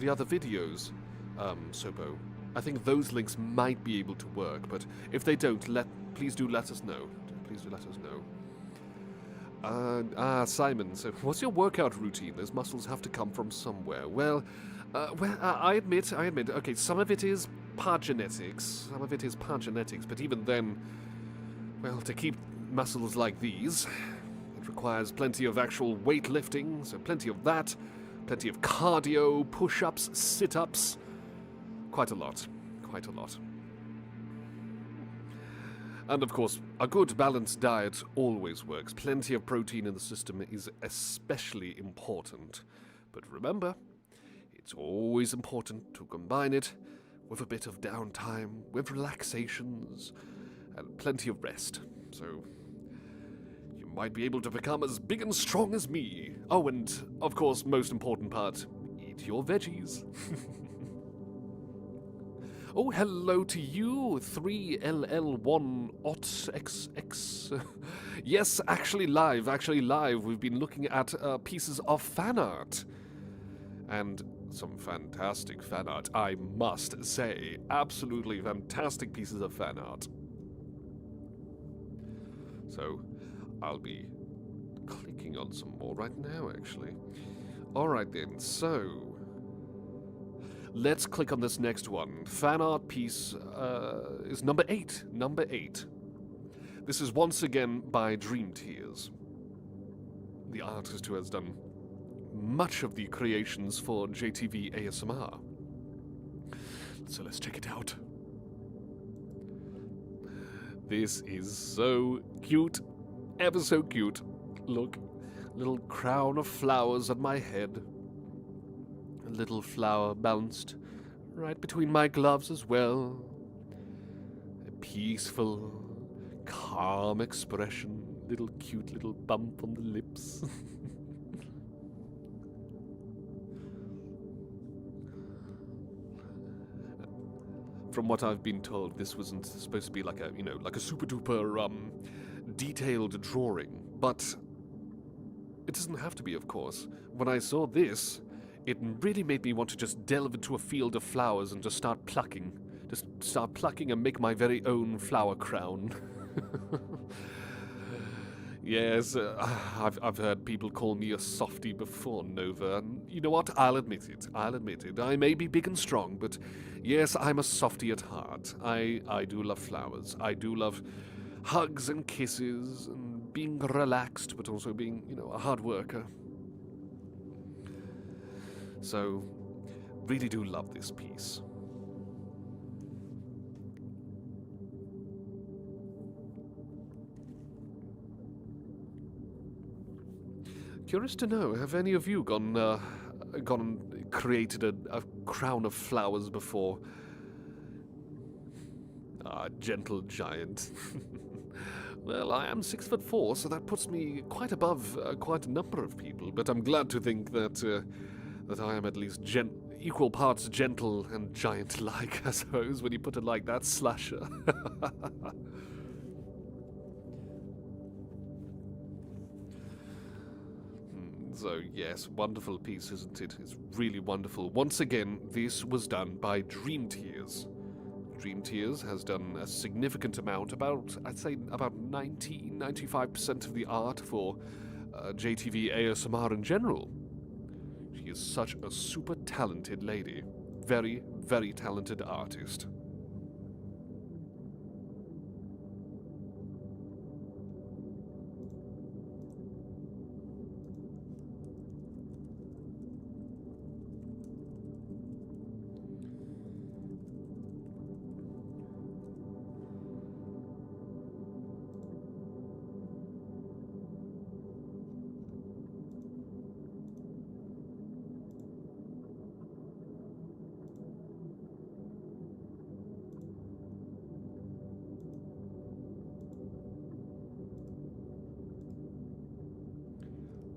S1: videos, Sopo? I think those links might be able to work, but if they don't, please do let us know. Please do let us know. Simon, so what's your workout routine? Those muscles have to come from somewhere. Well, I admit, okay, some of it is part genetics, but even then, well, to keep muscles like these, it requires plenty of actual weightlifting, so plenty of that, plenty of cardio, push-ups, sit-ups, quite a lot. And of course, a good balanced diet always works. Plenty of protein in the system is especially important. But remember, it's always important to combine it with a bit of downtime, with relaxations, and plenty of rest. So you might be able to become as big and strong as me. Oh, and of course, most important part, eat your veggies. Oh, hello to you, 3LL1OTXX. Yes, actually live. We've been looking at pieces of fan art. And some fantastic fan art, I must say. Absolutely fantastic pieces of fan art. So, I'll be clicking on some more right now, actually. Alright then, so... let's click on this next one. Fan art piece is number 8. This is once again by DreamTeras, the artist who has done much of the creations for JTV ASMR. So let's check it out. This is so cute. Ever so cute. Look, little crown of flowers on my head. A little flower balanced right between my gloves as well. A peaceful, calm expression. Little cute little bump on the lips. from what I've been told, this wasn't supposed to be like a, like a super duper, detailed drawing. But it doesn't have to be, of course. When I saw this, it really made me want to just delve into a field of flowers and just start plucking. Just start plucking and make my very own flower crown. Yes, I've heard people call me a softie before, Nova, and you know what? I'll admit it. I may be big and strong, but yes, I'm a softie at heart. I do love flowers. I do love hugs and kisses and being relaxed, but also being, a hard worker. So, really do love this piece. Curious to know, have any of you gone and created a crown of flowers before? Ah, gentle giant. Well, I am 6'4", so that puts me quite above quite a number of people, but I'm glad to think that that I am at least equal parts gentle and giant-like, I suppose, when you put it like that, slasher. So, yes, wonderful piece, isn't it? It's really wonderful. Once again, this was done by DreamTeras. DreamTeras has done a significant amount, I'd say about 95% of the art for JTV ASMR in general. She is such a super talented lady. Very, very talented artist.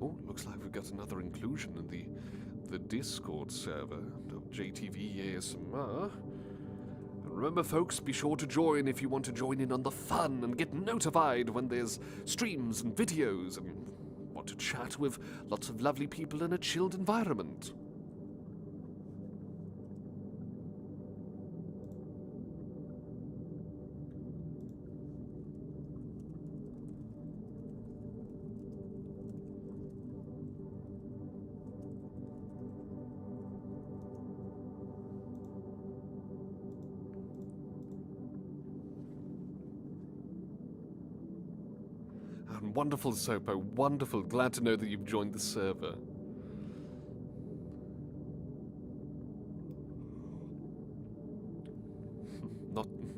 S1: Oh, looks like we've got another inclusion in the Discord server of JTV ASMR. And remember, folks, be sure to join if you want to join in on the fun and get notified when there's streams and videos and want to chat with lots of lovely people in a chilled environment. Wonderful, Sopo, wonderful. Glad to know that you've joined the server.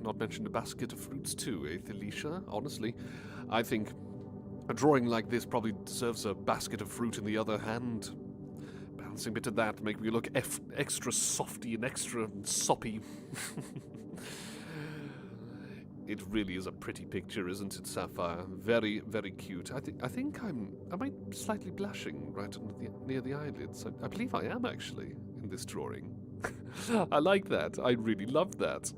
S1: Not mentioned a basket of fruits too, eh, Felicia? Honestly, I think a drawing like this probably deserves a basket of fruit in the other hand. Balancing bit of that, make me look extra softy and extra soppy. It really is a pretty picture, isn't it, Sapphire? Very, very cute. I think am I slightly blushing right near the eyelids? I believe I am, actually, in this drawing. I like that. I really love that.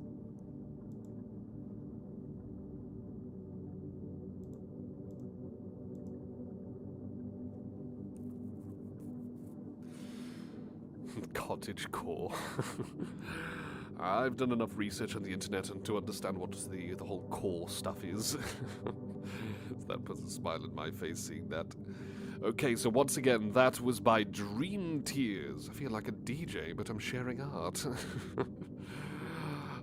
S1: Cottagecore. I've done enough research on the internet and to understand what the whole core stuff is. That puts a smile on my face seeing that. Okay, so once again, that was by DreamTeras. I feel like a DJ, but I'm sharing art.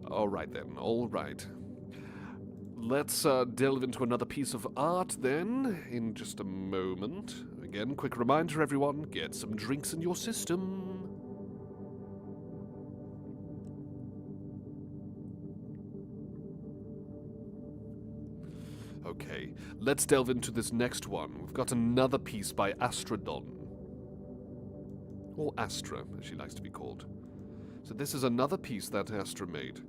S1: Alright then, alright. Let's delve into another piece of art then, in just a moment. Again, quick reminder everyone, get some drinks in your system. Okay, let's delve into this next one. We've got another piece by Astrodon. Or Astra, as she likes to be called. So this is another piece that Astra made.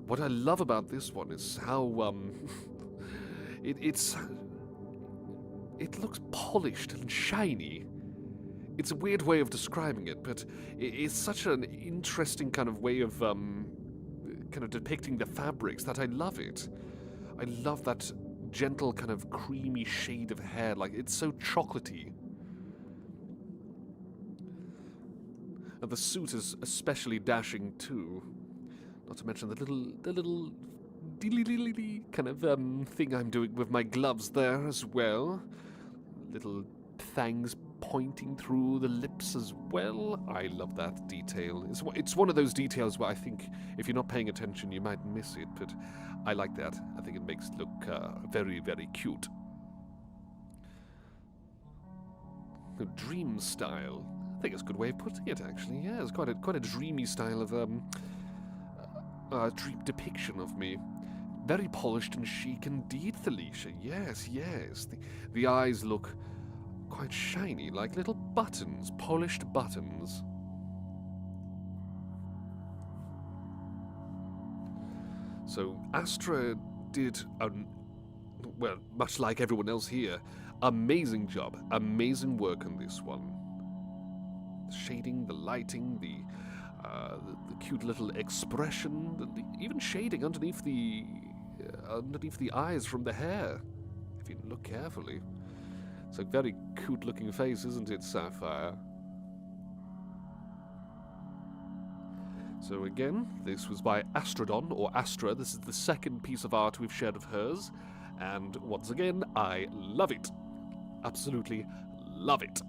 S1: What I love about this one is how, it looks polished and shiny. It's a weird way of describing it, but it's such an interesting kind of way of, kind of depicting the fabrics that I love it. I love that gentle kind of creamy shade of hair, like it's so chocolatey. And the suit is especially dashing too. Not to mention the little kind of thing I'm doing with my gloves there as well. Little fangs pointing through the lips as well. I love that detail. It's one of those details where I think if you're not paying attention you might miss it, but I like that. I think it makes it look very, very cute. A dream style. I think it's a good way of putting it, actually. Yeah, it's quite a dreamy style of dream depiction of me. Very polished and chic indeed, Felicia. Yes, yes. The eyes look quite shiny, like little buttons, polished buttons. So Astra did, well, much like everyone else here, amazing job, amazing work on this one. The shading, the lighting, the cute little expression, even shading underneath the eyes from the hair, if you look carefully. It's a very cute looking face, isn't it, Sapphire? So again, this was by Astrodon, or Astra. This is the second piece of art we've shared of hers, and once again, I love it. Absolutely love it.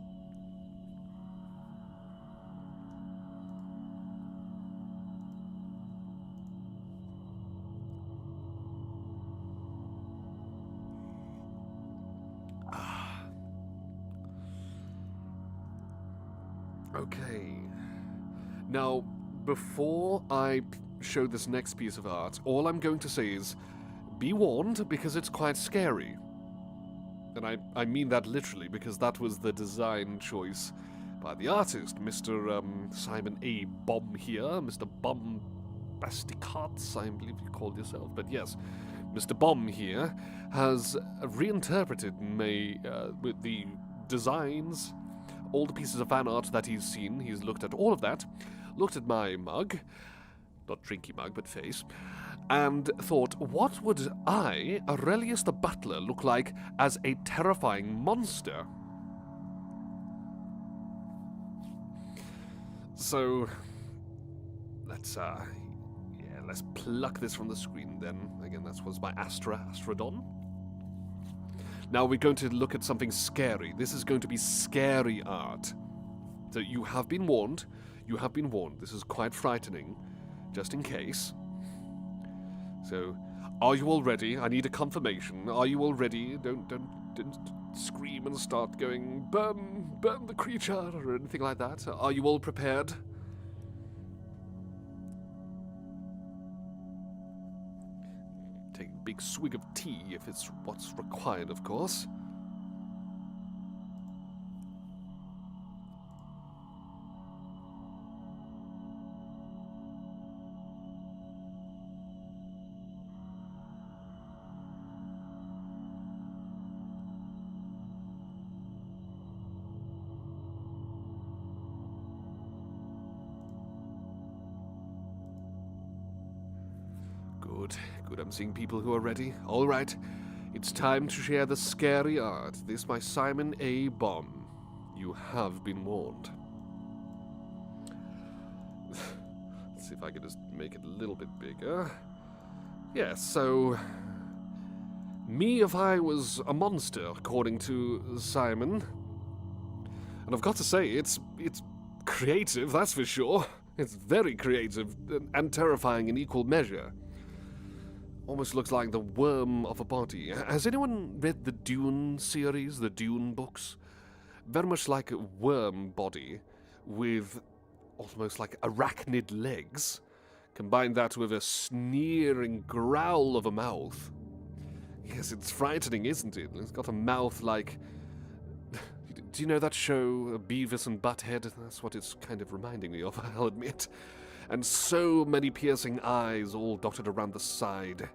S1: Okay. Now, before I show this next piece of art, all I'm going to say is, be warned, because it's quite scary. And I mean that literally, because that was the design choice by the artist, Mr. Simon A. Bomb here, Mr. Bombasticats, I believe you called yourself, but yes, Mr. Bomb here has reinterpreted with the designs, all the pieces of fan art that he's seen. He's looked at all of that, looked at my mug, not drinky mug, but face, and thought, what would I, Aurelius the Butler, look like as a terrifying monster? So, let's pluck this from the screen then. Again, that was by Astrodon. Now we're going to look at something scary. This is going to be scary art. So you have been warned. You have been warned. This is quite frightening, just in case. So, are you all ready? I need a confirmation. Are you all ready? Don't scream and start going, burn the creature, or anything like that. Are you all prepared? Take a big swig of tea if it's what's required, of course. Good, I'm seeing people who are ready. All right, it's time to share the scary art. This by Simon A. Bomb. You have been warned. Let's see if I can just make it a little bit bigger. Yeah, so... me if I was a monster, according to Simon. And I've got to say, it's creative, that's for sure. It's very creative and terrifying in equal measure. Almost looks like the worm of a body. Has anyone read the Dune series, the Dune books? Very much like a worm body with almost like arachnid legs. Combine that with a sneering growl of a mouth. Yes, it's frightening, isn't it? It's got a mouth like... Do you know that show, Beavis and Butthead? That's what it's kind of reminding me of, I'll admit. And so many piercing eyes all dotted around the side.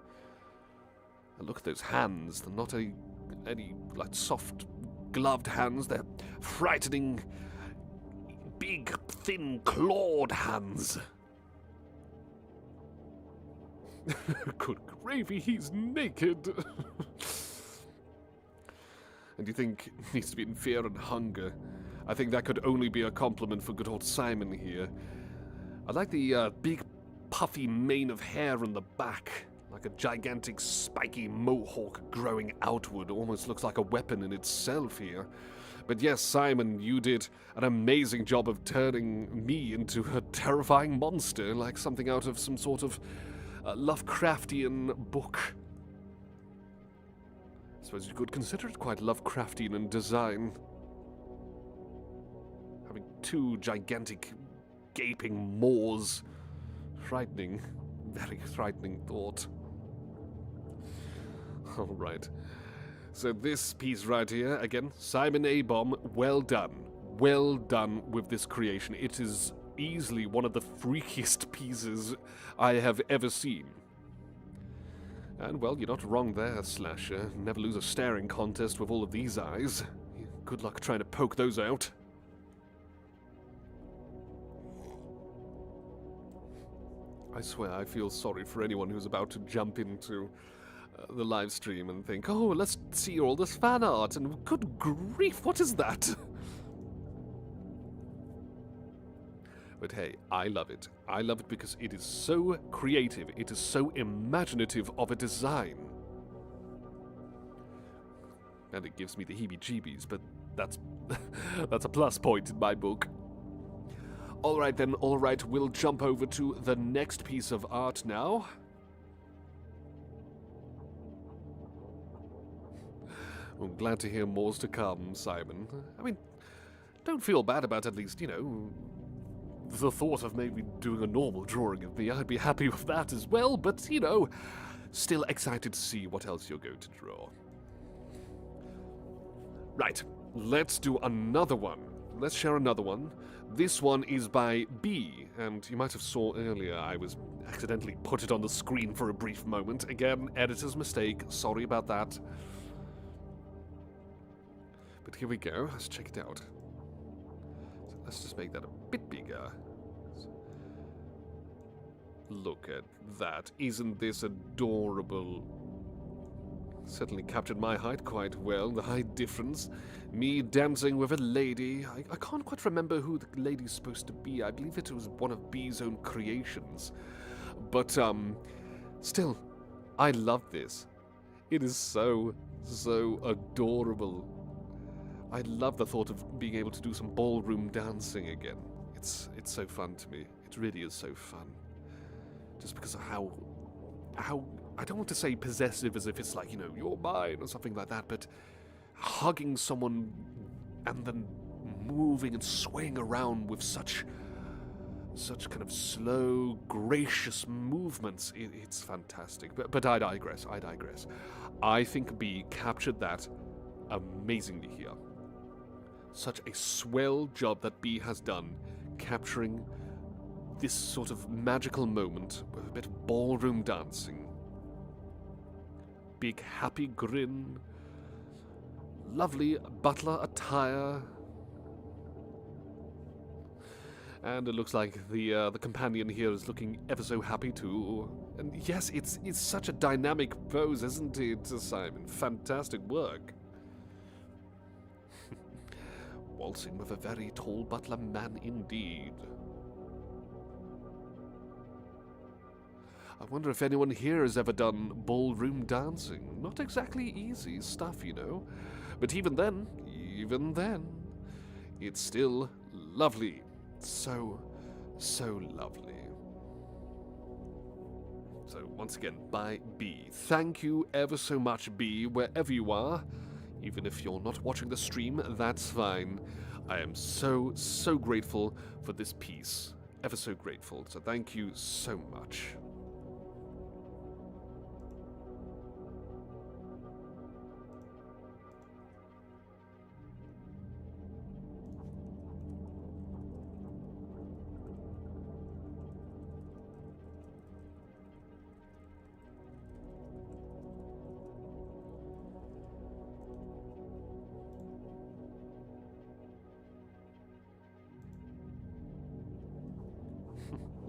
S1: And look at those hands. They're not any like soft, gloved hands. They're frightening, big, thin, clawed hands. Good gravy, he's naked. And you think it needs to be in fear and hunger? I think that could only be a compliment for good old Simon here. I like the big puffy mane of hair in the back, like a gigantic spiky mohawk growing outward. Almost looks like a weapon in itself here. But yes, Simon, you did an amazing job of turning me into a terrifying monster, like something out of some sort of Lovecraftian book. I suppose you could consider it quite Lovecraftian in design. Having two gigantic, gaping maws. Frightening. Very frightening thought. Alright. So this piece right here, again, Simon A. Bomb, well done. Well done with this creation. It is easily one of the freakiest pieces I have ever seen. And, well, you're not wrong there, Slasher. Never lose a staring contest with all of these eyes. Good luck trying to poke those out. I swear I feel sorry for anyone who's about to jump into the live stream and think, oh, let's see all this fan art, and good grief, what is that? But hey, I love it. I love it because it is so creative. It is so imaginative of a design. And it gives me the heebie-jeebies, but that's that's a plus point in my book. Alright then, alright, we'll jump over to the next piece of art now. I'm glad to hear more's to come, Simon. I mean, don't feel bad about at least, you know, the thought of maybe doing a normal drawing of me. I'd be happy with that as well, but, you know, still excited to see what else you're going to draw. Right, let's do another one. Let's share another one. This one is by B, and you might have saw earlier I was accidentally put it on the screen for a brief moment. Again, editor's mistake, sorry about that. But here we go, let's check it out. So let's just make that a bit bigger. Look at that, isn't this adorable? Certainly captured my height quite well, the height difference. Me dancing with a lady. I can't quite remember who the lady's supposed to be. I believe it was one of B's own creations. But, still, I love this. It is so, so adorable. I love the thought of being able to do some ballroom dancing again. It's so fun to me. It really is so fun. Just because of how I don't want to say possessive as if it's like, you know, you're mine or something like that, but hugging someone and then moving and swaying around with such kind of slow, gracious movements, it's fantastic. But I digress. I think B captured that amazingly here. Such a swell job that B has done capturing this sort of magical moment with a bit of ballroom dancing. Big happy grin, lovely butler attire, and it looks like the companion here is looking ever so happy too. And yes, it's such a dynamic pose, isn't it, Simon? Fantastic work. Waltzing with a very tall butler man indeed. I wonder if anyone here has ever done ballroom dancing. Not exactly easy stuff, you know. But even then, it's still lovely. So, so lovely. So, once again, by B. Thank you ever so much, B, wherever you are. Even if you're not watching the stream, that's fine. I am so, so grateful for this piece. Ever so grateful. So thank you so much.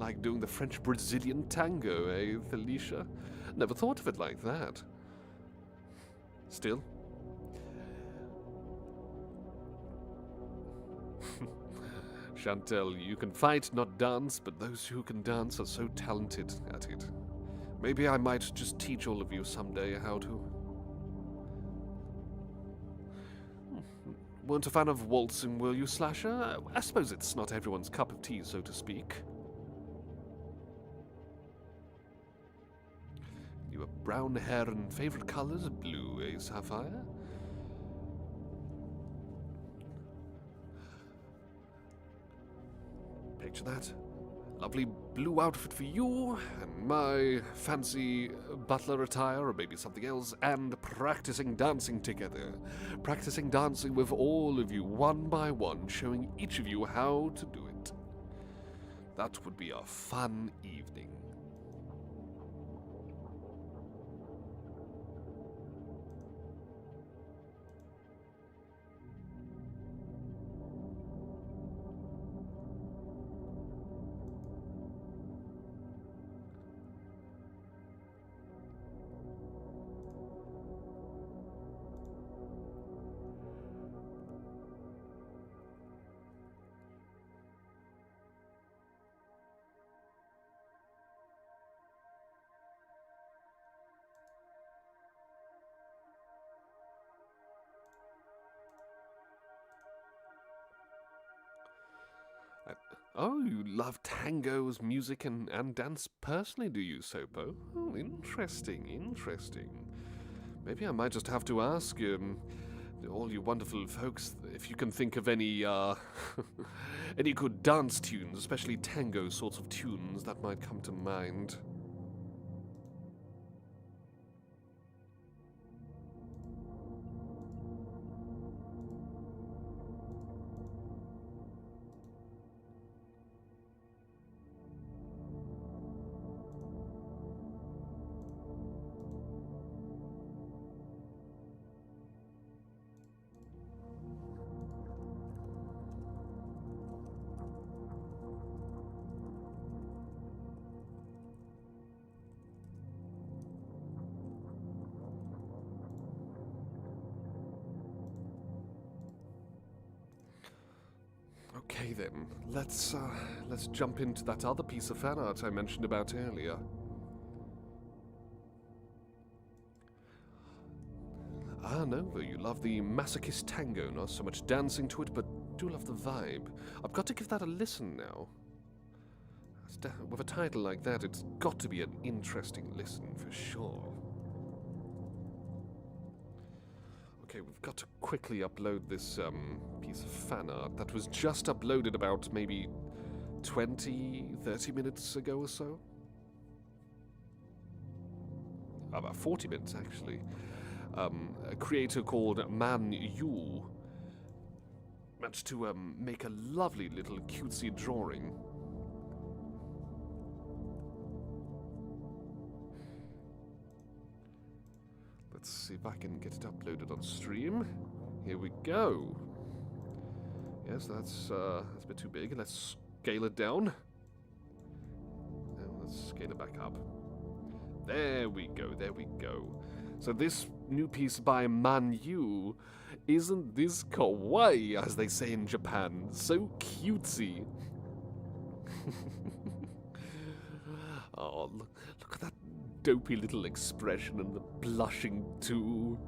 S1: Like doing the French-Brazilian tango, eh, Felicia? Never thought of it like that. Still? Chantel, you can fight, not dance, but those who can dance are so talented at it. Maybe I might just teach all of you someday how to. Weren't a fan of waltzing, were you, Slasher? I suppose it's not everyone's cup of tea, so to speak. You have brown hair and favorite colors, blue, eh, Sapphire? Picture that. Lovely blue outfit for you, and my fancy butler attire, or maybe something else, and practicing dancing together. Practicing dancing with all of you, one by one, showing each of you how to do it. That would be a fun evening. Oh, you love tangos, music, and dance personally, do you, Sopo? Oh, interesting, interesting. Maybe I might just have to ask all you wonderful folks if you can think of any, any good dance tunes, especially tango sorts of tunes that might come to mind. Okay then, let's jump into that other piece of fan art I mentioned about earlier. Ah, Nova, you love the masochist tango, not so much dancing to it, but do love the vibe. I've got to give that a listen now. With a title like that, it's got to be an interesting listen for sure. Okay, we've got to quickly upload this piece of fan art that was just uploaded about maybe 20-30 minutes ago or so. About 40 minutes, actually. A creator called Man Yu managed to make a lovely little cutesy drawing. Let's see if I can get it uploaded on stream. Here we go. Yes, that's a bit too big. Let's scale it down. And let's scale it back up. There we go, there we go. So this new piece by Man Yu, isn't this kawaii, as they say in Japan? So cutesy. Oh, look at that dopey little expression and the blushing too.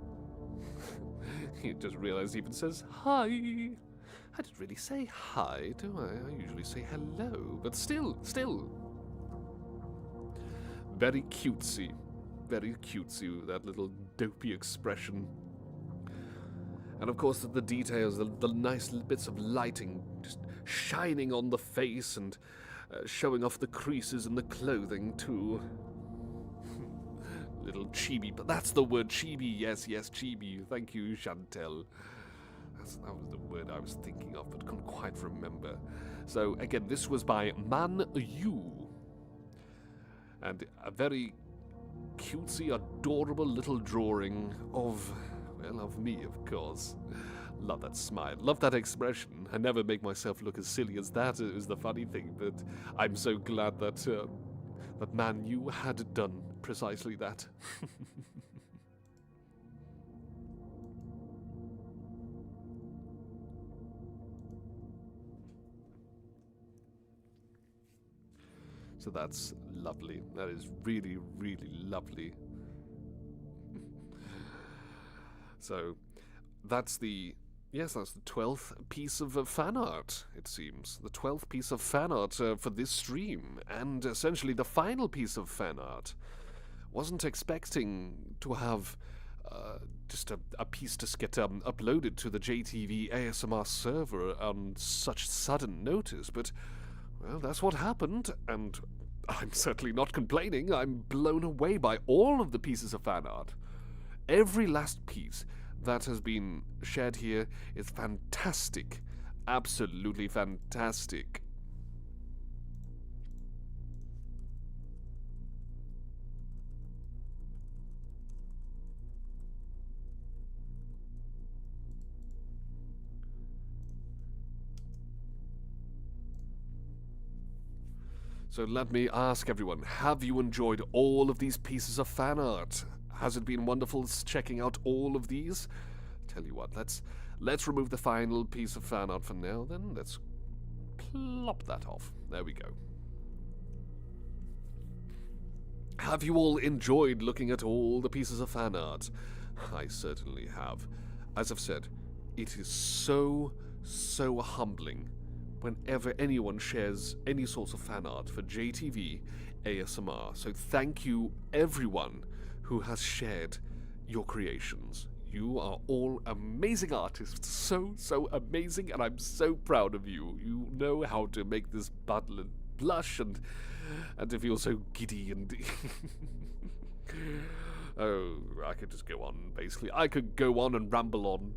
S1: You just realized he even says hi. I didn't really say hi, do I? I usually say hello, but still. Very cutesy, that little dopey expression. And of course the details, the nice little bits of lighting just shining on the face and showing off the creases in the clothing too. Little chibi, but that's the word, chibi, yes, chibi. Thank you, Chantel. That was the word I was thinking of, but couldn't quite remember. So, again, this was by Man Yu. And a very cutesy, adorable little drawing of, well, of me, of course. Love that smile. Love that expression. I never make myself look as silly as that is the funny thing, but I'm so glad that, that man, you had done precisely that. So that's lovely. That is really, really lovely. So that's the... Yes, that's the 12th piece of fan art, it seems. The 12th piece of fan art for this stream, and essentially the final piece of fan art. Wasn't expecting to have just a piece to get uploaded to the JTV ASMR server on such sudden notice, but, well, that's what happened, and I'm certainly not complaining. I'm blown away by all of the pieces of fan art. Every last piece that has been shared here is fantastic. Absolutely fantastic. So let me ask everyone, have you enjoyed all of these pieces of fan art? Has it been wonderful checking out all of these? Tell you what, let's remove the final piece of fan art for now, then. Let's plop that off. There we go. Have you all enjoyed looking at all the pieces of fan art? I certainly have. As I've said, it is so humbling whenever anyone shares any sort of fan art for JTV ASMR. So thank you, everyone who has shared your creations. You are all amazing artists, so amazing, and I'm so proud of you. You know how to make this Butler blush and to feel so giddy and... Oh, I could just go on, basically. I could go on and ramble on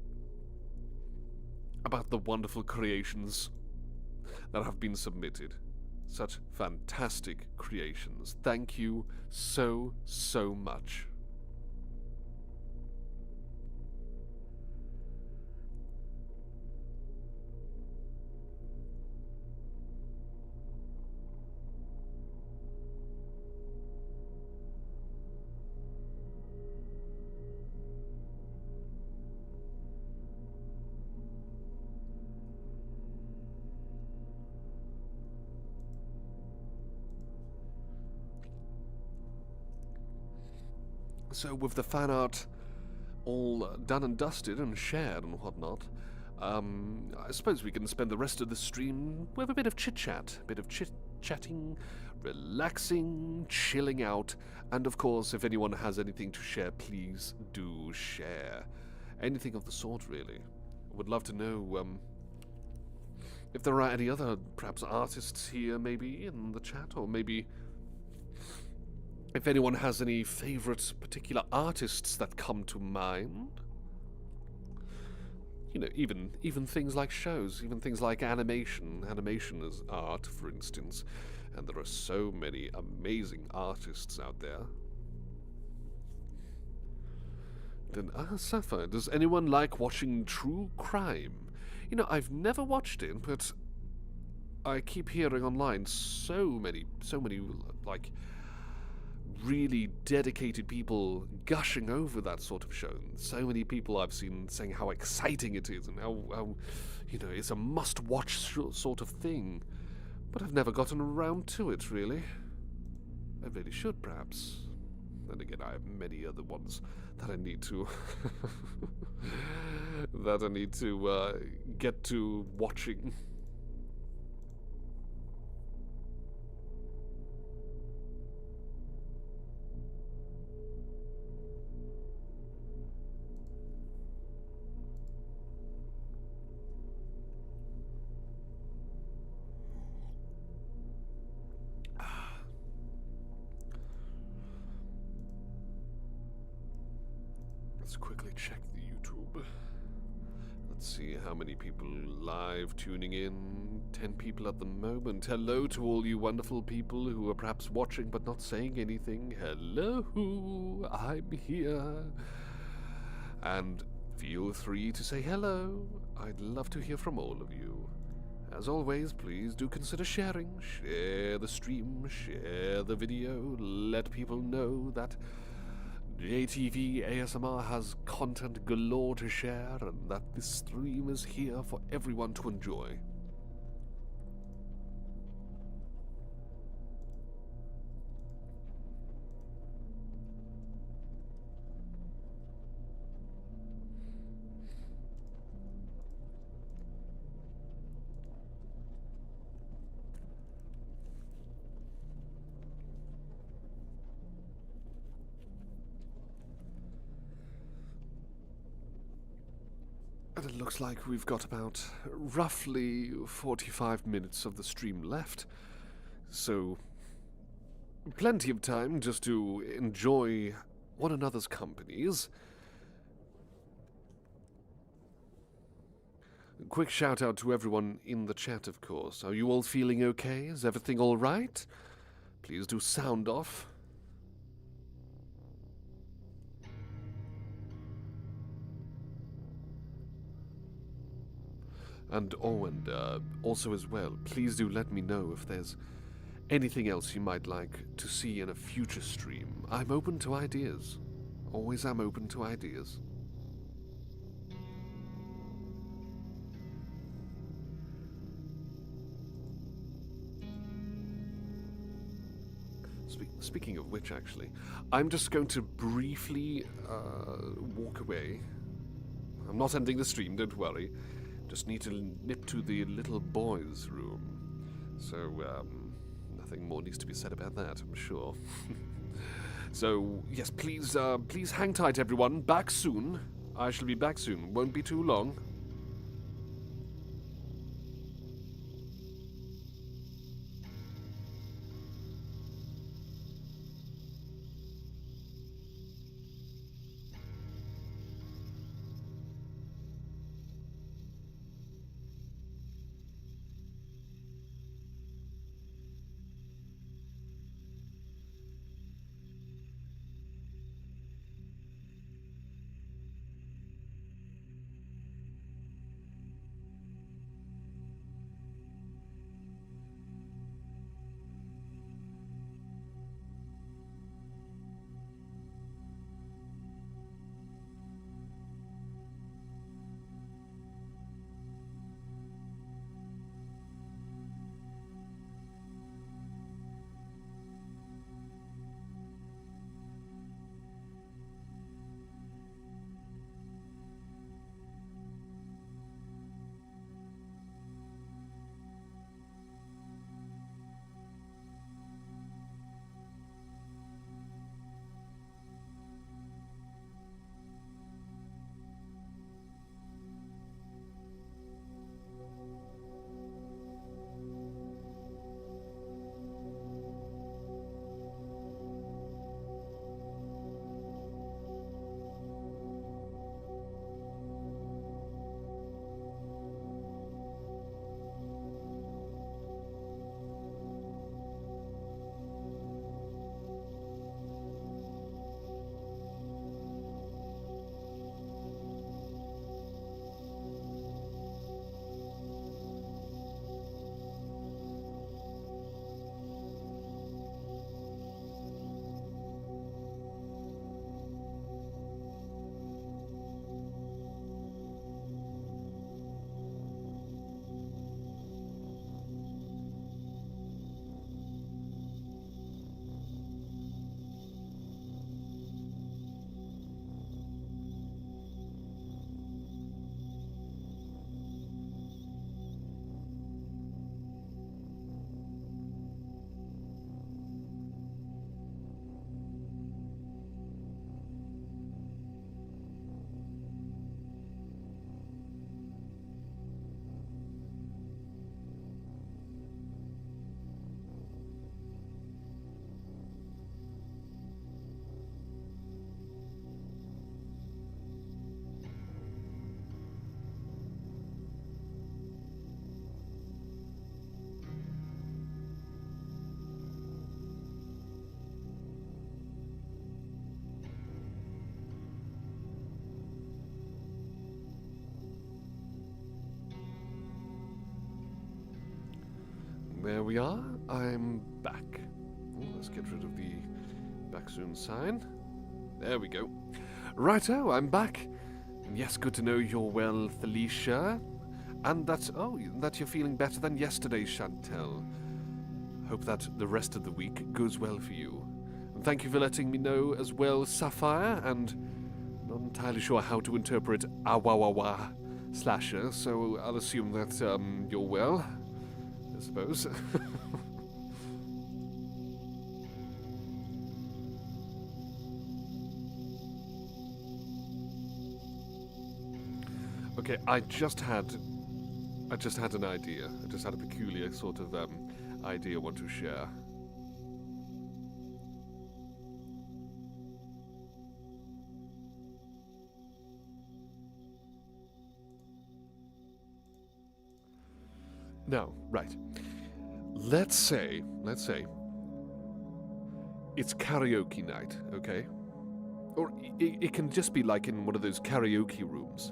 S1: about the wonderful creations that have been submitted. Such fantastic creations. Thank you so much. So with the fan art all done and dusted and shared and whatnot, I suppose we can spend the rest of the stream with a bit of chit-chat, a bit of chit-chatting, relaxing, chilling out, and of course, if anyone has anything to share, please do share. Anything of the sort, really. I would love to know if there are any other, perhaps, artists here, maybe, in the chat, or maybe... if anyone has any favourite particular artists that come to mind. You know, even things like shows, even things like animation. Animation is art, for instance. And there are so many amazing artists out there. Then, Sapphire, does anyone like watching true crime? You know, I've never watched it, but I keep hearing online so many, like... really dedicated people gushing over that sort of show. So many people I've seen saying how exciting it is and how you know, it's a must-watch sort of thing. But I've never gotten around to it, really. I really should, perhaps. Then again, I have many other ones that I need to... that I need to get to watching. Let's quickly check the YouTube. Let's see how many people live tuning in. 10 people at the moment. Hello to all you wonderful people who are perhaps watching but not saying anything. Hello, I'm here. And Feel free to say hello. I'd love to hear from all of you. As always, please do consider sharing. Share the stream, share the video, let people know that JTV ASMR has content galore to share and that this stream is here for everyone to enjoy. And it looks like we've got about roughly 45 minutes of the stream left. So, plenty of time just to enjoy one another's companies. A quick shout out to everyone in the chat, of course. Are you all feeling okay? Is everything all right? Please do sound off. And also as well, please do let me know if there's anything else you might like to see in a future stream. I'm open to ideas. Always am open to ideas. Speaking of which, actually, I'm just going to briefly walk away. I'm not ending the stream, don't worry. Just need to nip to the little boy's room. So, nothing more needs to be said about that, I'm sure. So, yes, please hang tight, everyone. Back soon. I shall be back soon. Won't be too long. there we are. I'm back. Oh, let's get rid of the back soon sign. There we go. Righto, I'm back. And yes, good to know you're well, Felicia. And that you're feeling better than yesterday, Chantel. Hope that the rest of the week goes well for you. And thank you for letting me know as well, Sapphire, and not entirely sure how to interpret awawawa slasher, so I'll assume that you're well, I suppose. Okay, I just had an idea. I just had a peculiar sort of idea I want to share. Now, right. Let's say it's karaoke night, okay? Or it can just be like in one of those karaoke rooms.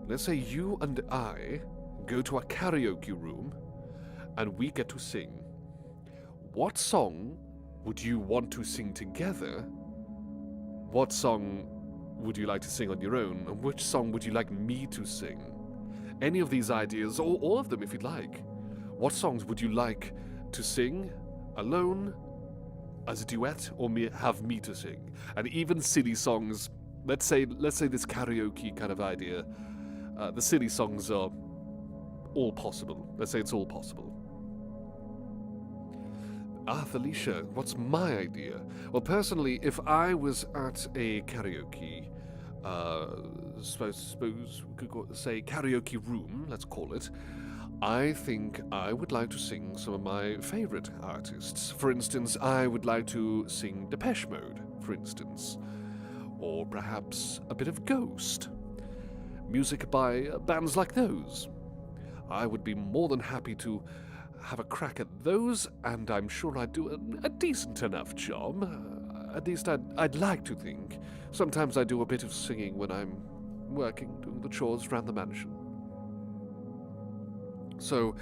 S1: Let's say you and I go to a karaoke room and we get to sing. What song would you want to sing together? What song would you like to sing on your own? And which song would you like me to sing? Any of these ideas, or all of them if you'd like. What songs would you like to sing alone, as a duet, or have me to sing? And even silly songs. Let's say this karaoke kind of idea. The silly songs are all possible. Let's say it's all possible. Felicia, what's my idea? Well, personally, if I was at a karaoke, suppose we could say karaoke room, let's call it, I think I would like to sing some of my favorite artists. For instance, I would like to sing Depeche Mode, for instance. Or perhaps a bit of Ghost. Music by bands like those. I would be more than happy to have a crack at those, and I'm sure I'd do a decent enough job. At least I'd like to think. Sometimes I do a bit of singing when I'm working, doing the chores around the mansion. So,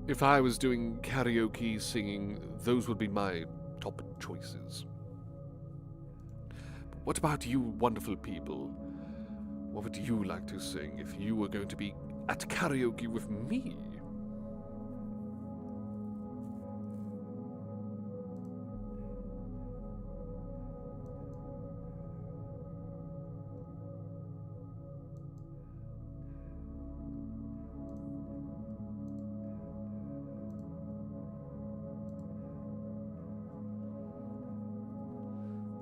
S1: if I was doing karaoke singing, those would be my top choices. But what about you wonderful people? What would you like to sing if you were going to be at karaoke with me?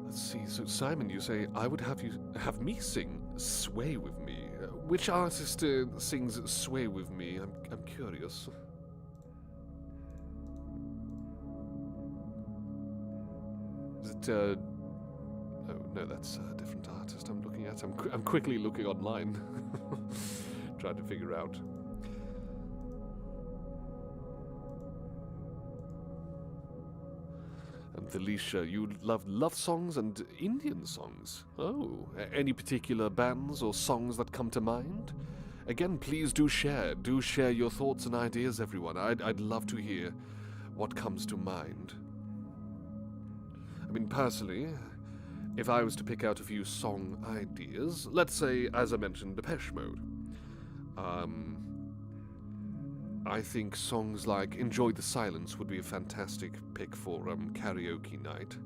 S1: Let's see, so Simon, you say, I would have me sing Sway With Me. Which artist sings Sway With Me? I'm curious. Is it, oh, no, that's a different artist I'm looking at. I'm quickly looking online. Trying to figure out. And Felicia, you love songs and Indian songs. Oh, any particular bands or songs that come to mind? Again, please do share. Do share your thoughts and ideas, everyone. I'd love to hear what comes to mind. I mean, personally, if I was to pick out a few song ideas, let's say, as I mentioned, Depeche Mode. I think songs like Enjoy the Silence would be a fantastic pick for karaoke night.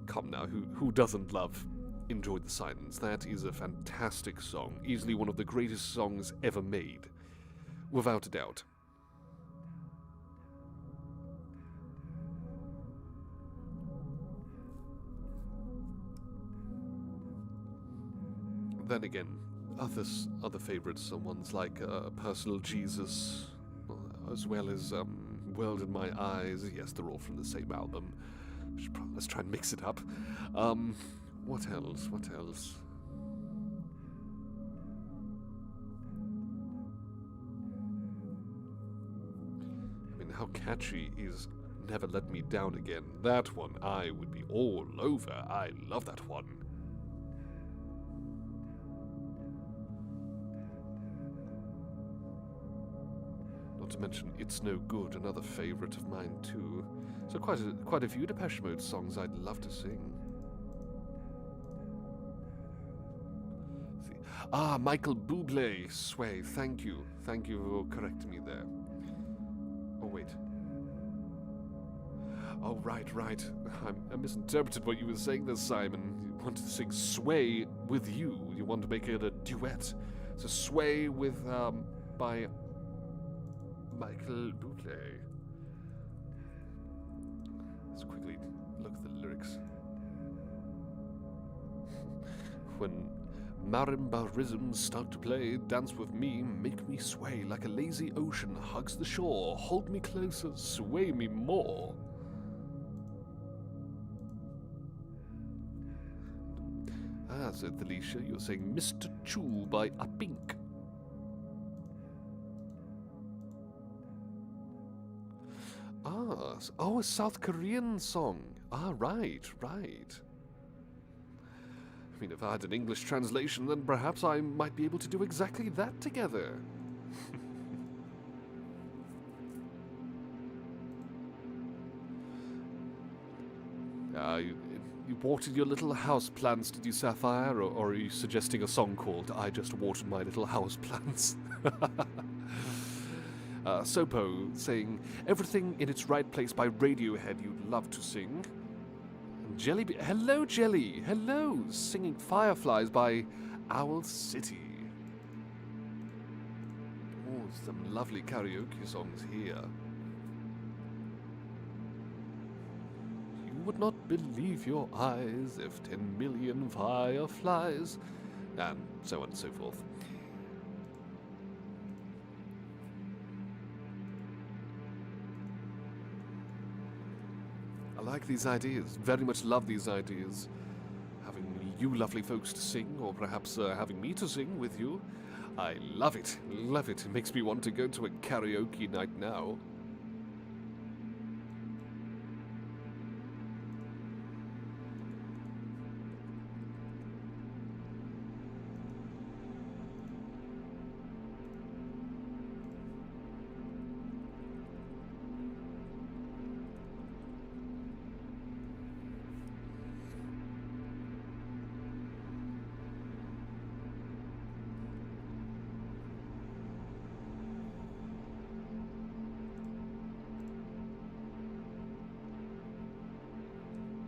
S1: Come now, who doesn't love Enjoy the Silence? That is a fantastic song, easily one of the greatest songs ever made, without a doubt. Then again, other favorites are ones like Personal Jesus, as well as World in My Eyes. Yes, they're all from the same album. Let's try and mix it up. What else? What else? I mean, how catchy is Never Let Me Down Again? That one I would be all over. I love that one. Not to mention It's No Good, another favourite of mine too. So quite a few Depeche Mode songs I'd love to sing. Let's see. Ah, Michael Bublé, Sway, thank you. Thank you for correcting me there. Oh, wait. Oh, right. I misinterpreted what you were saying there, Simon. You wanted to sing Sway with you. You want to make it a duet. So Sway with, by Michael Bublé. Let's quickly look at the lyrics. When marimba rhythms start to play, dance with me, make me sway like a lazy ocean hugs the shore. Hold me closer, sway me more. Ah, said Felicia, you're saying Mr. Chu by A Pink. Ah, oh, a South Korean song. Ah, right. I mean, if I had an English translation, then perhaps I might be able to do exactly that together. You watered your little house plants, did you, Sapphire? Or are you suggesting a song called I Just Watered My Little House Plants? Sopo saying, Everything in Its Right Place by Radiohead you'd love to sing. And Jelly, hello Jelly, hello, singing Fireflies by Owl City. Oh, some lovely karaoke songs here. You would not believe your eyes if 10 million fireflies, and so on and so forth. I like these ideas, very much love these ideas. Having you lovely folks to sing, or perhaps having me to sing with you. I love it, love it. It makes me want to go to a karaoke night now.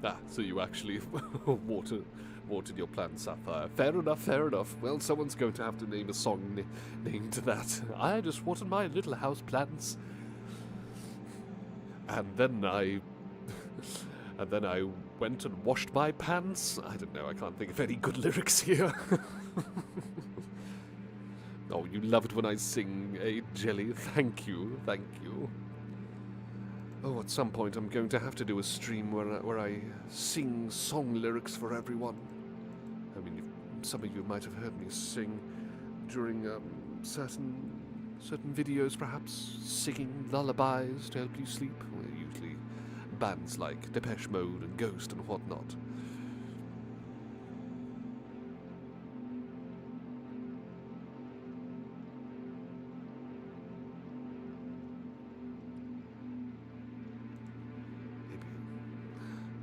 S1: Ah, so you actually watered your plants, Sapphire. Fair enough. Well, someone's going to have to name a song named that. I just watered my little house plants. And then I went and washed my pants. I don't know, I can't think of any good lyrics here. Oh, you love it when I sing, eh, Jelly? Thank you. Oh, at some point I'm going to have to do a stream where I sing song lyrics for everyone. I mean, some of you might have heard me sing during certain videos, perhaps, singing lullabies to help you sleep. Well, usually bands like Depeche Mode and Ghost and whatnot.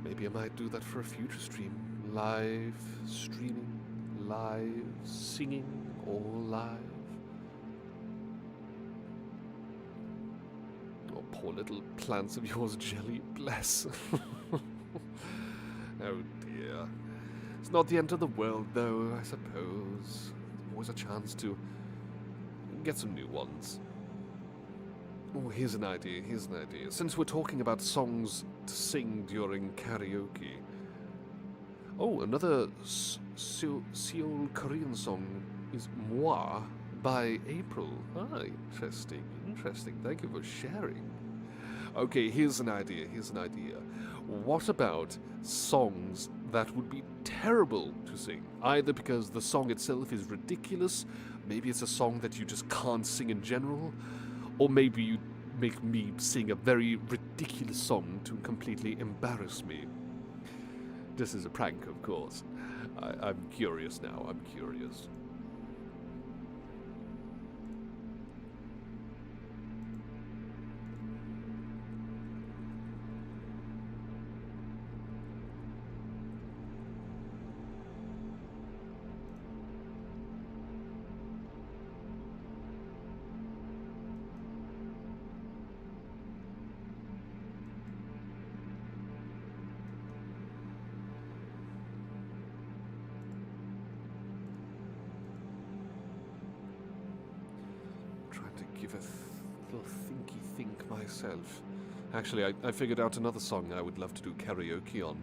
S1: Maybe I might do that for a future stream. Live streaming, live singing, all live. Oh, poor little plants of yours, Jelly, bless. Oh dear. It's not the end of the world, though, I suppose. There's always a chance to get some new ones. Oh, here's an idea. Since we're talking about songs to sing during karaoke. Oh, another Seoul Korean song is Moi by April. Ah, interesting. Thank you for sharing. Okay, here's an idea. What about songs that would be terrible to sing? Either because the song itself is ridiculous, maybe it's a song that you just can't sing in general, or maybe you make me sing a very ridiculous song to completely embarrass me. This is a prank, of course. I'm curious now, have a little thinky think myself. Actually, I figured out another song I would love to do karaoke on.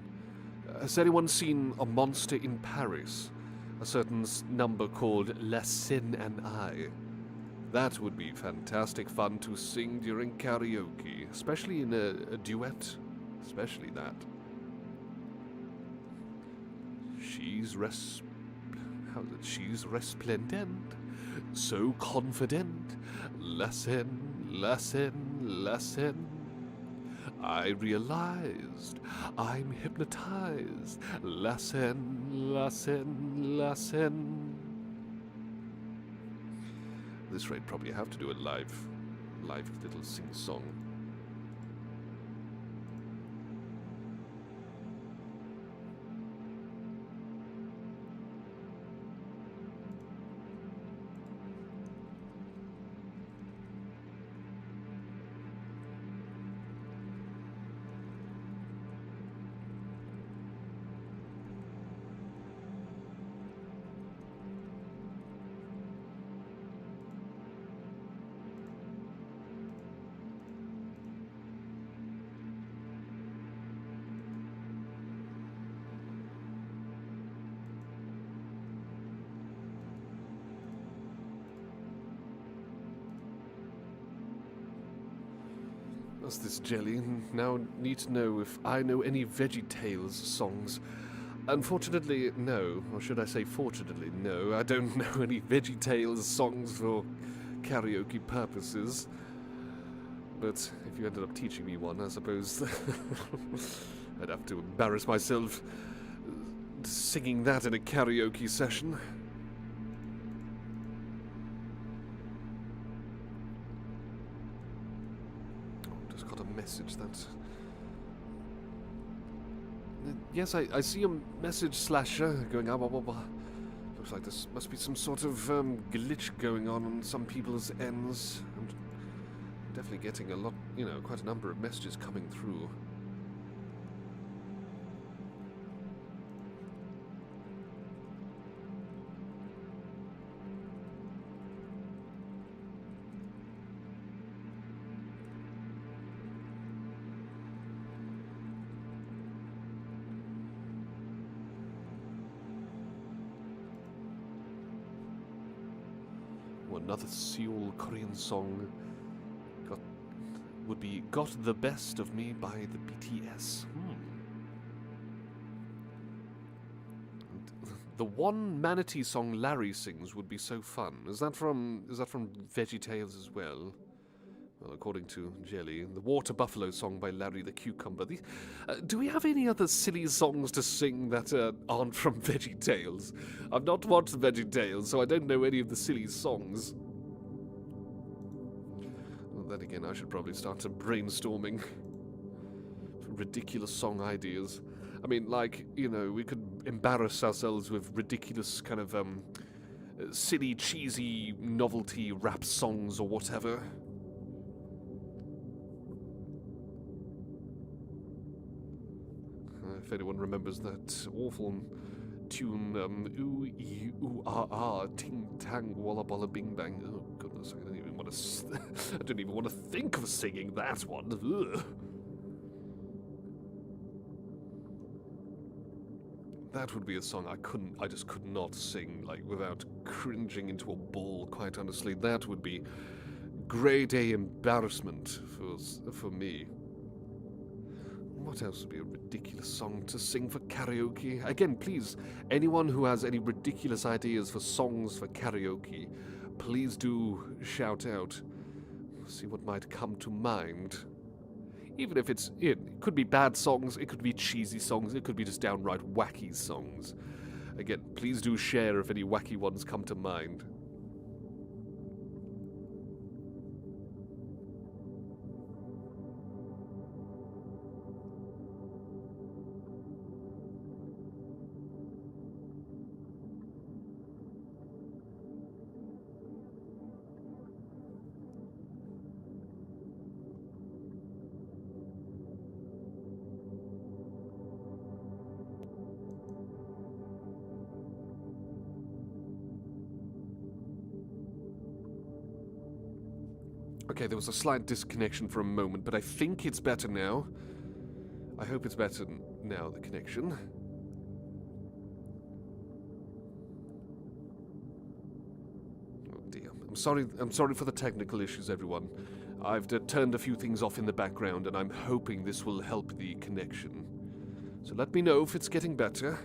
S1: Has anyone seen A Monster in Paris? A certain number called La Sin and I. That would be fantastic fun to sing during karaoke, especially in a duet. Especially that. She's resplendent, so confident. Lesson, lesson, lesson. I realized I'm hypnotized. Lesson, lesson, lesson. At this rate, probably have to do a live little sing-song. This jelly now need to know if I know any VeggieTales songs. Unfortunately, no. Or should I say fortunately, no. I don't know any VeggieTales songs for karaoke purposes. But if you ended up teaching me one, I suppose I'd have to embarrass myself singing that in a karaoke session. Message that. Yes, I see a message slasher going up. Looks like this must be some sort of glitch going on some people's ends. I'm definitely getting a lot, quite a number of messages coming through. Another Seoul Korean song would be Got the Best of Me by the BTS. The one Manatee song Larry sings would be so fun. Is that from VeggieTales as well? Well, according to Jelly, the Water Buffalo song by Larry the Cucumber. Do we have any other silly songs to sing that aren't from VeggieTales? I've not watched VeggieTales, so I don't know any of the silly songs. Well, then again, I should probably start brainstorming for ridiculous song ideas. I mean, like, we could embarrass ourselves with ridiculous kind of silly, cheesy, novelty rap songs or whatever. If anyone remembers that awful tune, ooh, ee, ooh, ah, ah, ting, tang, walla, balla, bing, bang. Oh, goodness, I don't even want to think of singing that one. Ugh. That would be a song I just could not sing, without cringing into a ball, quite honestly. That would be grade A embarrassment for me. What else would be a ridiculous song to sing for karaoke? Again, please, anyone who has any ridiculous ideas for songs for karaoke, please do shout out. See what might come to mind. Even if it could be bad songs, it could be cheesy songs, it could be just downright wacky songs. Again, please do share if any wacky ones come to mind. Okay, there was a slight disconnection for a moment, but I think it's better now. I hope it's better now, the connection. Oh dear. I'm sorry for the technical issues, everyone. I've turned a few things off in the background, and I'm hoping this will help the connection. So let me know if it's getting better.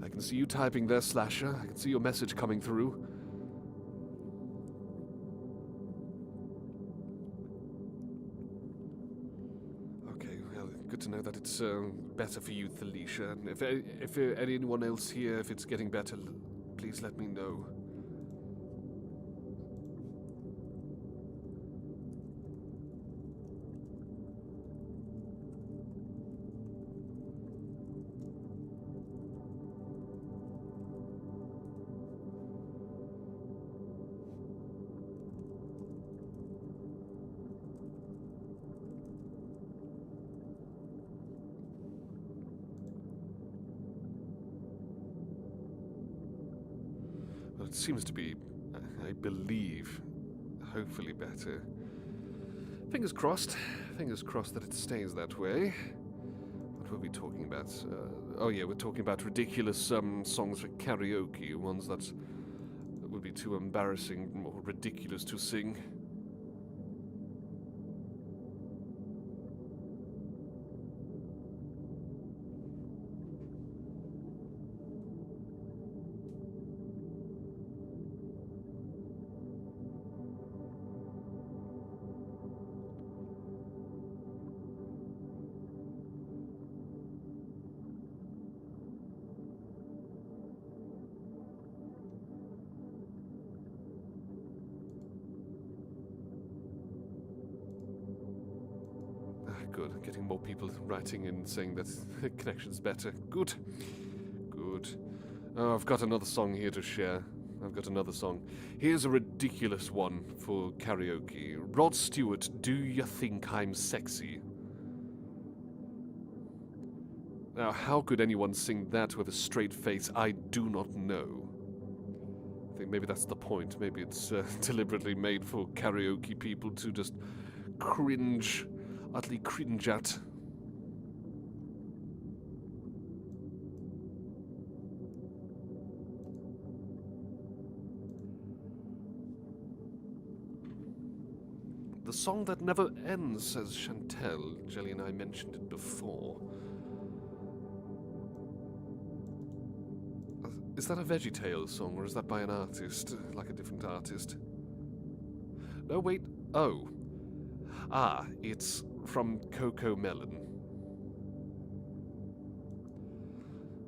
S1: I can see you typing there, Slasher. I can see your message coming through. Okay, well, good to know that it's better for you, Thalicia. And if anyone else here, if it's getting better, please let me know. Well, it seems to be, I believe, hopefully better. Fingers crossed that it stays that way. What were we talking about? Oh yeah, we're talking about ridiculous songs for karaoke, ones that would be too embarrassing or ridiculous to sing. Good. Getting more people writing and saying that the connection's better. Good. Good. Oh, I've got another song here to share. I've got another song. Here's a ridiculous one for karaoke. Rod Stewart, Do You Think I'm Sexy? Now, how could anyone sing that with a straight face? I do not know. I think maybe that's the point. Maybe it's deliberately made for karaoke people to just cringe. Utterly cringe at. The song that never ends, says Chantel. Jelly and I mentioned it before. Is that a VeggieTales song, or is that by an artist? Like a different artist? No, wait. Oh. Ah, it's from Coco Melon.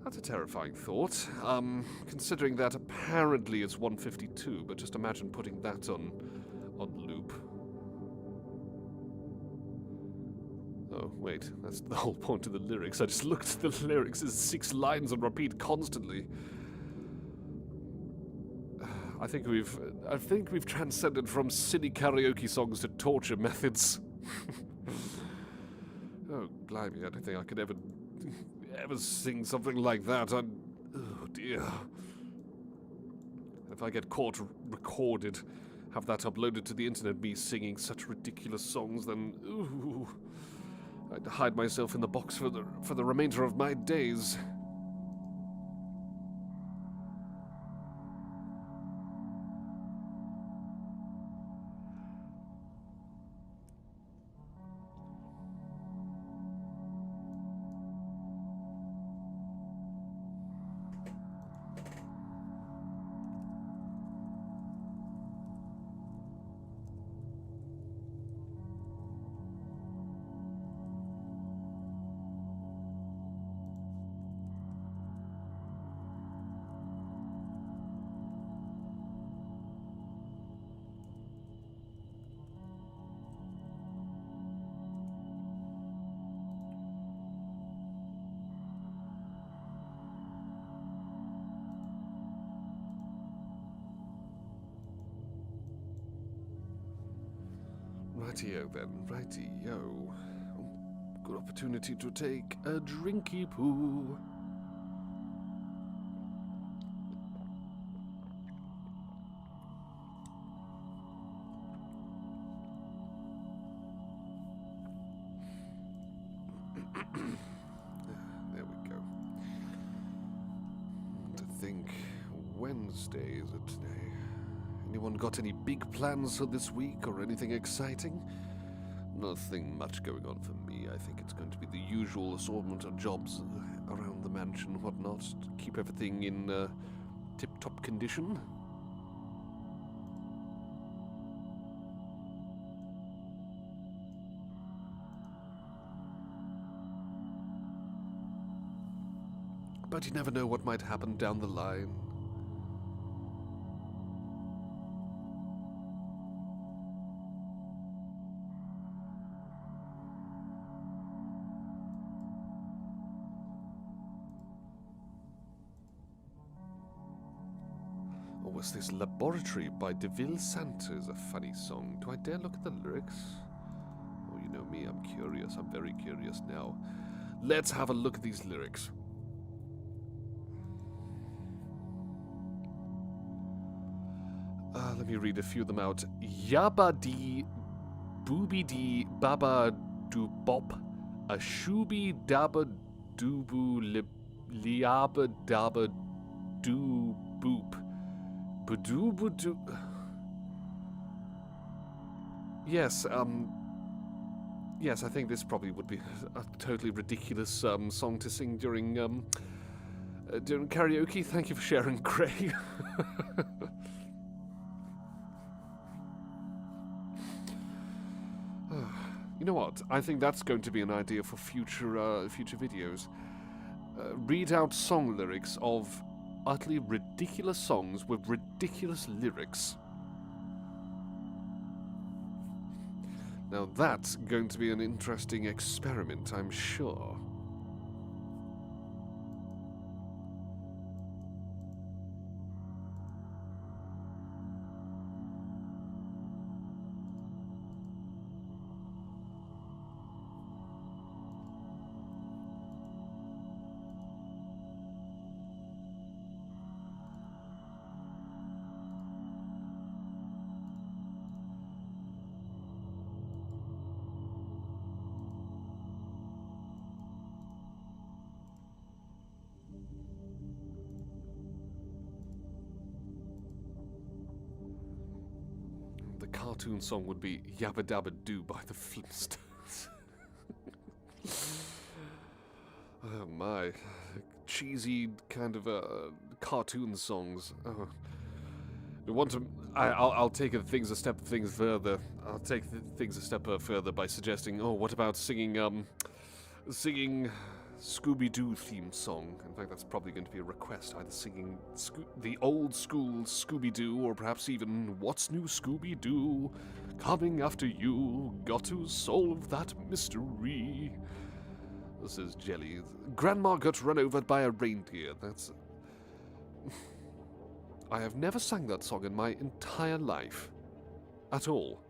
S1: That's a terrifying thought. Considering that apparently it's 1:52, but just imagine putting that on loop. Oh, wait, that's the whole point of the lyrics. I just looked at the lyrics as 6 lines on repeat constantly. I think we've transcended from silly karaoke songs to torture methods. Oh, blimey, I don't think I could ever sing something like that. Oh, dear. If I get caught recorded, have that uploaded to the internet, me singing such ridiculous songs, then, ooh, I'd hide myself in the box for the remainder of my days. Rightio then, rightio. Good opportunity to take a drinky poo. There we go. To think, Wednesday is it today? Anyone got any big plans for this week or anything exciting? Nothing much going on for me. I think it's going to be the usual assortment of jobs around the mansion and whatnot to keep everything in tip-top condition. But you never know what might happen down the line. Or was this Laboratory by DeVille Santos a funny song? Do I dare look at the lyrics? Oh, you know me, I'm curious. I'm very curious now. Let's have a look at these lyrics. Let me read a few of them out. Yabba dee, booby dee, baba do bop, a shooby dabba doobu liaba dabba doo boop, badoobu doo. Yes, yes, I think this probably would be a totally ridiculous song to sing during karaoke. Thank you for sharing, Craig. You know what? I think that's going to be an idea for future videos. Read out song lyrics of utterly ridiculous songs with ridiculous lyrics. Now that's going to be an interesting experiment, I'm sure. The cartoon song would be Yabba Dabba Doo by the Flintstones. Oh my. Cheesy kind of cartoon songs. Oh. I'll take things a step further. I'll take things a step further by suggesting, oh, what about singing Scooby-Doo theme song? In fact, that's probably going to be a request, either singing the old school Scooby-Doo, or perhaps even What's New Scooby-Doo? Coming after you, got to solve that mystery. This is Jelly. Grandma got run over by a reindeer. That's... I have never sang that song in my entire life. At all.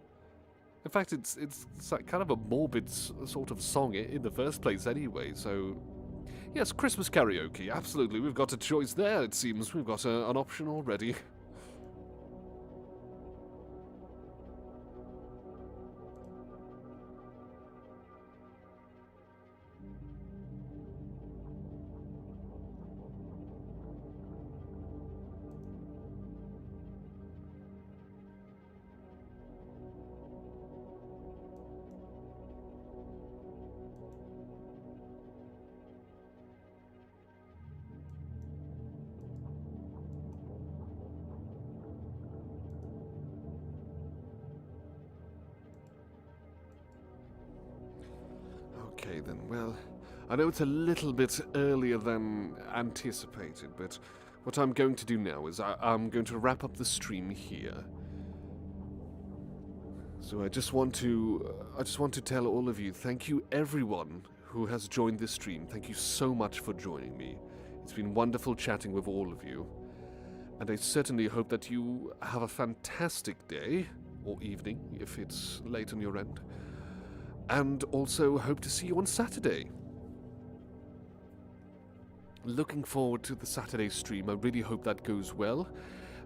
S1: In fact, it's kind of a morbid sort of song in the first place anyway, so... Yes, Christmas karaoke, absolutely. We've got a choice there, it seems. We've got an option already. Okay then, well, I know it's a little bit earlier than anticipated, but what I'm going to do now is I'm going to wrap up the stream here. So I just want to tell all of you, thank you everyone who has joined this stream. Thank you so much for joining me. It's been wonderful chatting with all of you. And I certainly hope that you have a fantastic day, or evening if it's late on your end. And also hope to see you on Saturday. Looking forward to the Saturday stream. I really hope that goes well.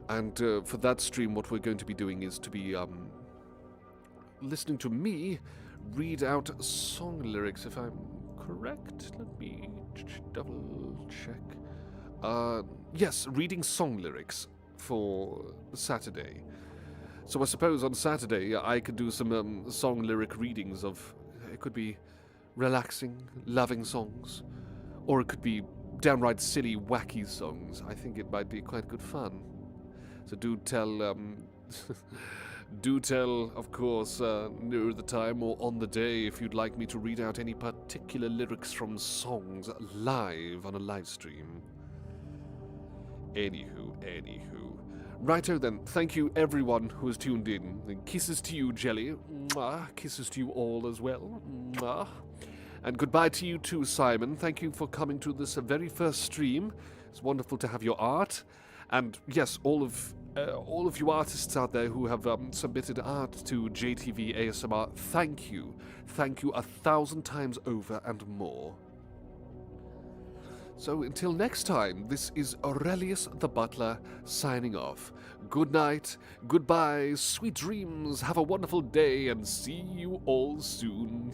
S1: And for that stream, what we're going to be doing is to be listening to me read out song lyrics, if I'm correct. Let me double check. Yes, reading song lyrics for Saturday. So I suppose on Saturday I could do some song lyric readings of, it could be relaxing, loving songs, or it could be downright silly, wacky songs. I think it might be quite good fun. So do tell, do tell, of course, near the time or on the day if you'd like me to read out any particular lyrics from songs live on a live stream. Anywho. Righto then, thank you everyone who has tuned in. And kisses to you, Jelly. Mwah. Kisses to you all as well. Mwah. And goodbye to you too, Simon. Thank you for coming to this very first stream. It's wonderful to have your art. And yes, all of you artists out there who have submitted art to JTV ASMR, thank you. Thank you 1,000 times over and more. So until next time, this is Aurelius the Butler signing off. Good night, goodbye, sweet dreams, have a wonderful day, and see you all soon.